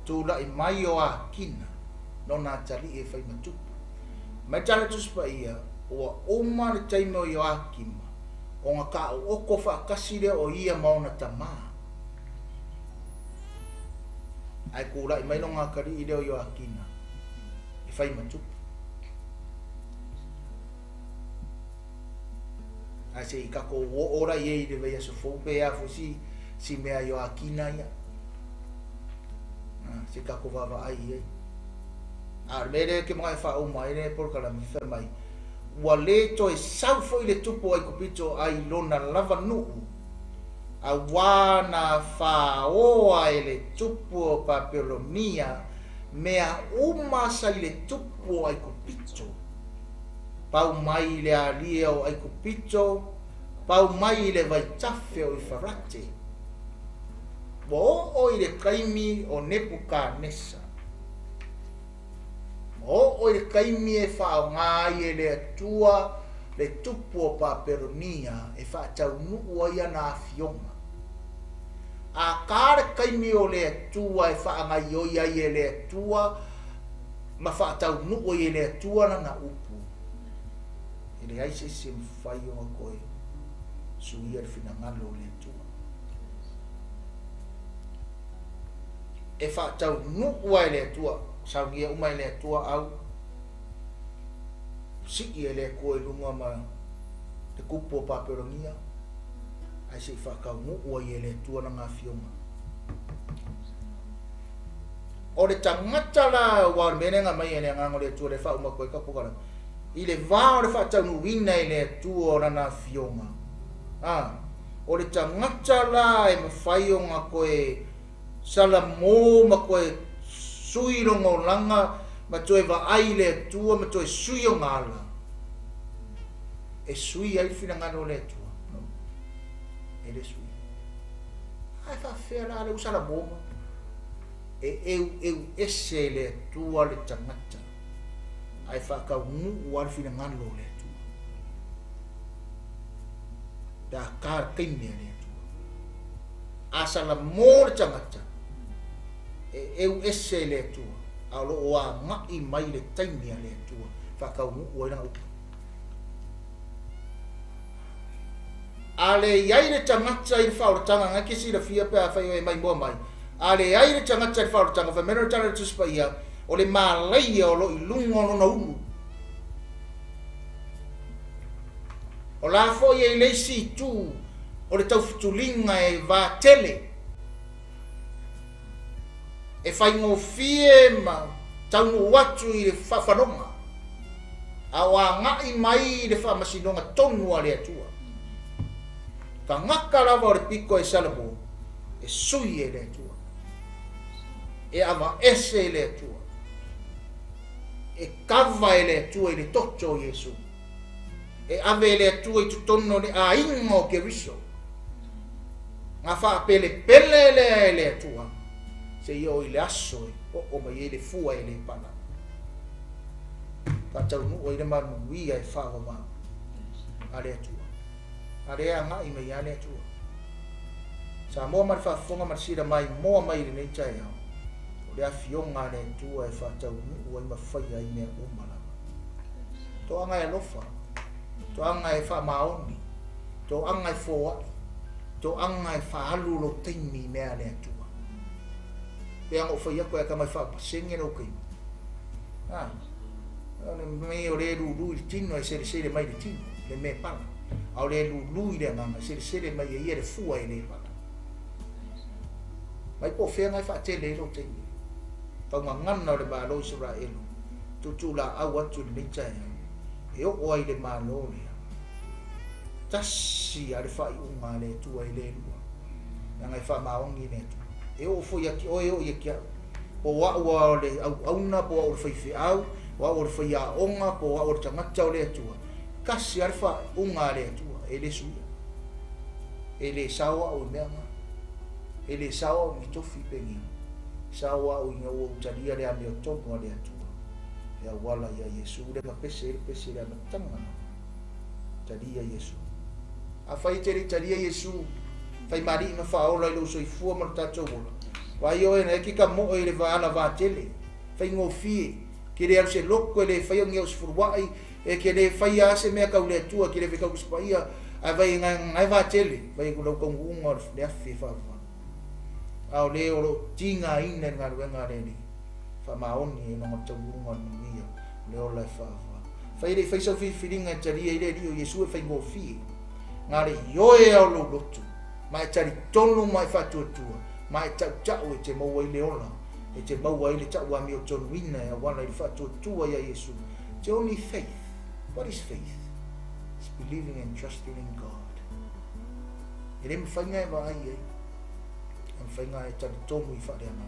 tu la i mai yo akina nona tali e fai matupu ma tala tu spa ia o umar chai me yo akima o nga ka o ko fa kasile o ia mauna tama ai kula i mai no nga kari ideo yo akina i fai matupu ai se i kako o ora ye de veia so fo pe a fo si mea yo akina ia se kako va ai ye ar mere ke mai fa o mai ne por kala mi fa mai wale to e sau foi le tupo ai kupito ai lona lava nuu a wana fa o ai le tupo Papelonia mea uma sai le tupo ai kupito pau mai le alia o ai kupito pau mai le vai tafe o i farate o i le kaimi o Nebukadnesa o le kaimi e fa ngai e le tua le tupu o Papelonia e fa tau nuu ia na fionga a kare kaimi o le tua e fa ngai o ia e le tua ma fa tau nuu ia le tua na upu e le aise se mfai o koe suia le finangalo le tua e fa tau nuu ia le tua sau gia umai le tua au siki ele koe lunga ma te kupo Papelonia ai se whakau nuu ai ele tua na ngā fionga o le tangata la wa menenga mai ele ngango le tua le whau ma koe kapukara i le vāo le whātau nuina i le tua na ngā fionga o le tangata la e mawhai o ngā koe salamo ma koe sui rongo langa ma toe va ai le tua ma toe sui o ngala e sui ai fina ngalo le tua no e le sui ai fa fea la le usala boma e eu ese le tua le tangata ai fa ka mu wal fina ngalo le tua da kar kaimia le tua asala mor tangata eu ese le tua alo wa ngai mai le taimia le tua fa ka u ina ale yai le tangata I fa tanga nga kisi le fia pe fa yo mai bo mai ale yai le tangata I fa tanga fa meno tanga tu spaia o le malai o lo ilungo no na ulu o la fo ye le si tu o le tau futulinga e va tele e fai ngo fie ma tau no watu I le whawanonga a wa ngai mai le whamasinonga tonu a le atua ka ngaka lava o le piko e salamo e sui e le atua e ama ese e le atua e kava e le atua I le tocho Yesu e ave le atua I tutono le a ingo ke riso nga wha pele pele le atua se io I le aso o mai e le fua e le pana ka tau nu o I le manu ia e whawa ma a le atua a le a ngai mai a le atua sa moa mari whafonga marisira mai moa mai le nei tai au o le a fionga le atua e wha tau nu o I mawhai ai mea umala to anga e lofa to anga e wha maoni to anga e fōa to anga e wha alu lo teimi mea le atua pe anga o whai ako e ka mai wha pasengi no kei me o le lulu I tino e sere mai le tino le me pala au le lulu I le nganga sere mai e ia le fua e le pala mai po whea ngai wha te le lo teimi tau ngangana o le MALO ISARAELU tutu la au atu le meitai e o oai le MALO lea tasi a le whai unga le tua I le lua ngai wha maongi le tua e o fo yaki o e o yaki o wa o le auna po o le whaifi au wa o le whai a onga po wa o le tangata o le tua kasi a le wha unga le tua e le suia e le sawa o meanga e le sawa o mi tofi pengi sawa o inga o utalia le ame o tono le tua e a wala ia Yesu le ma pese le amatanga talia Yesu a fai tere talia Yesu fai mari na faola I lo soifua ma tatou ola wa io e ki ka mo I le vaana va tele fai ngofi ki le se loko le fai nge os furwai e ke le fai ase me ka ule tua ki le fika uspaia a vai ngai va tele vai ku lo kongu ngor le afi fa au le o tinga ina nga ruenga le ni fa maoni no mo tau ngor ni le ola fa fai le fai so fi filinga talia ile dio Yesu e fai ngofi ngare yoe au lo lotu mai tari tonu mai fatuatua mai tau e te maua I le ola e te maua I le tau ami o tonu ina e wana I fatuatua ia Yesu te only faith. What is faith? It's believing and trusting in God e le mwhainga e vai e mwhainga e tari tonu I whare ana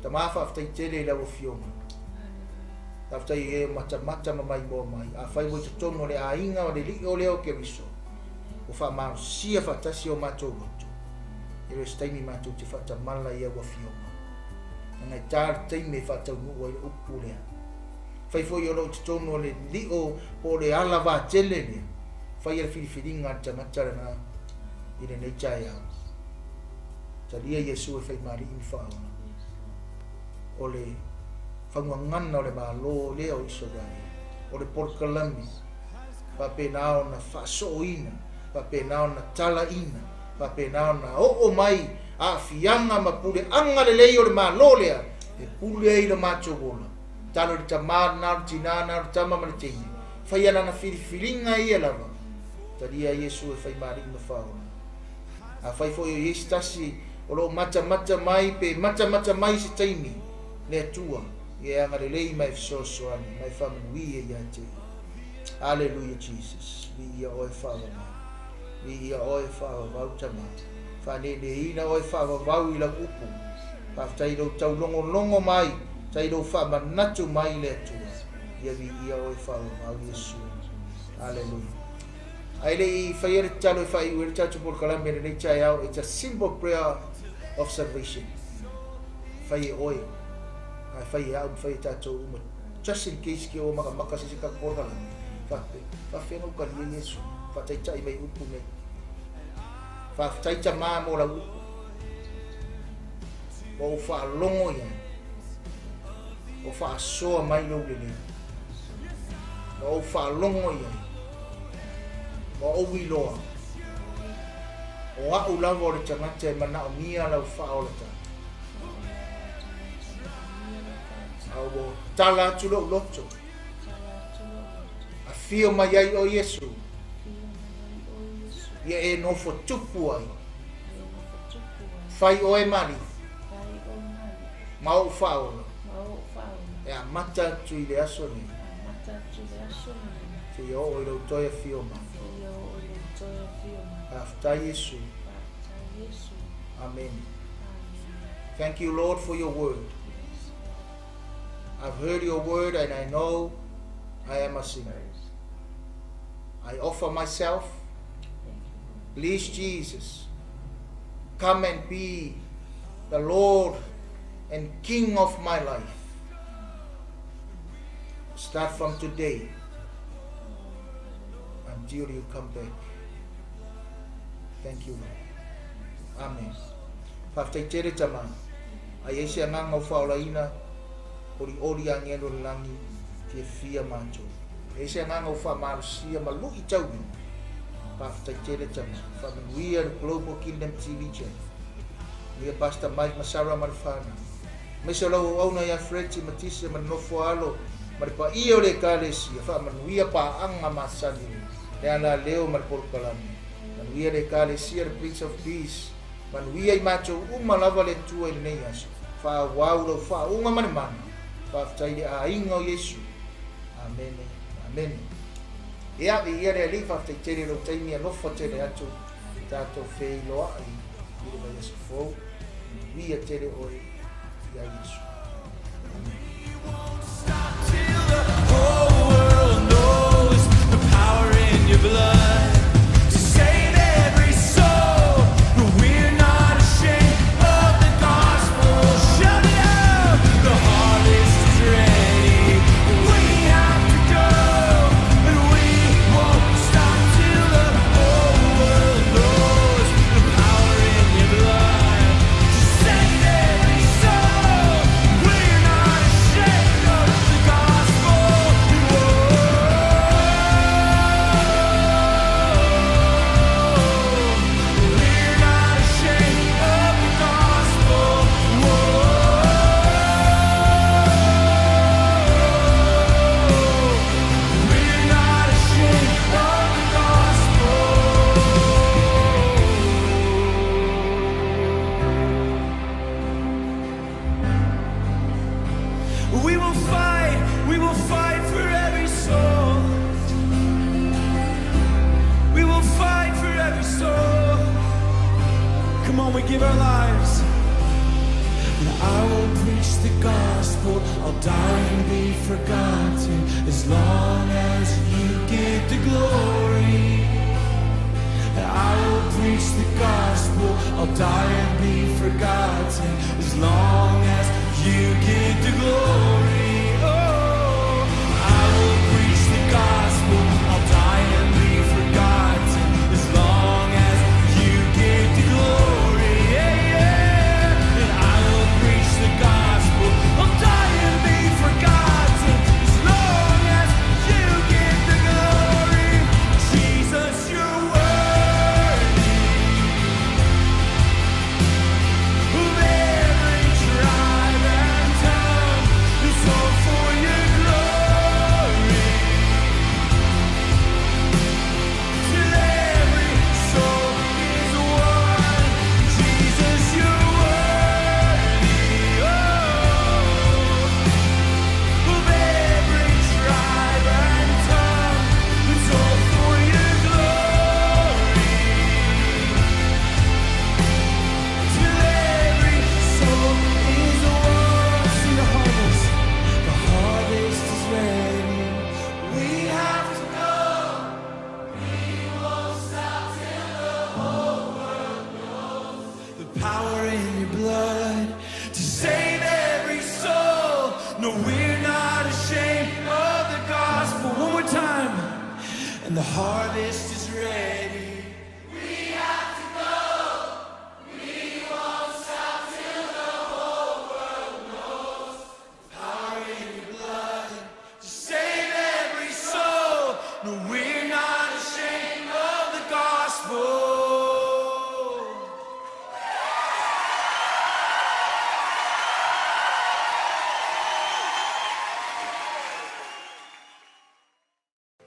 ta mafa aftai tele lau fionga aftai e mata mai mo mai a fai mo te tonu le a inga o le li o leo ke riso o wha maa sia whatasi o mātou roto e reo staimi mātou te whata mala ia wa fionga ngai tār teime whatau nua I upu lea fai foi o lo te tonu le li o po le ala wā tele lea fai ala whiriwhiringa tangatara na I le nei tai au talia Yesu e fai mari I whaona o le whanguangana o le MALO lea o Israel o le porkalami pa penao na whasoina pa penao na tala ina pa penao na o mai a fianga ma pule anga le lei o le MALO lea e pule ai le macho bola talo le tamar na tina na tama ma tingi fai ana na filinga ia lava talia Yesu e fai mari na faona a fai foi o yestasi o lo mata mai pe mata mai se taimi le tua e anga le lei mai so ani mai famui e ia te hallelujah Jesus vi ia o faona vi ia o faona vautama fa ne ina o faona vau I la upu pa tai do tau longo mai tai do fa manatu mai le tua ia vi ia o faona o Yesu hallelujah ai le fai le talo fai o tatu por kalambe le chai out it's a simple prayer of salvation fai oi ai fai out fai tatu just in case que o maka se ka por kalambe fa fe no ka Yesu whataita mai upu nei. Whataita mā mo la upu. O whaalongo ia. O whaasoa mai laulelei. O whaalongo ia. O Vailoa. O au lava o le tangata e mana o mia lau whaolata. Au o tala atu lo loto. A fio mai ai o Yesu. Ia e nofo tupu ai. Fai o e mali. Mau whaola. E a mata atu i le aso ni. Te o i lau toia fio mai. After Yesu. Amen. Thank you, Lord, for your word. I've heard your word and I know I am a sinner. I offer myself. Please, Jesus, come and be the Lord and King of my life. Start from today until you come back. Thank you, Lord. Amen. Whaftai tere tama. A yesi anganga o whaolaina. Ori angelo langi. Tia fia macho. Yesi anganga o whamarusia malu i tau. Whaftai tere tama. Whamanuia the Global Kingdom TV channel. Mia Pastor Mike Masara Marifana. Mesa lau auna ya Frenchi Matisia manofo alo. Maripa ia o le kalesia. Whamanuia pa anga masani. Le ala leo maripol kalami. Manuia le kalesia the Prince of Peace. Manuia I macho uma lava le tua I neias. Fa waulo fa unga manimana. Fa ftai a inga o Yesu. Amen. Amen. Ia vi ia le ali fa ftai tere lo taimi alofa tere atu. Tato Vailoa I ire ba Yesu fo. Via tere oi ia Yesu. We won't stop till the whole world knows the power in your blood. We give our lives. And I will preach the gospel. I'll die and be forgotten as long as you get the glory. And I will preach the gospel. I'll die and be forgotten as long as you get the glory. Oh, I will preach the gospel. I'll die and be forgotten as long as you get the glory. And the harvest is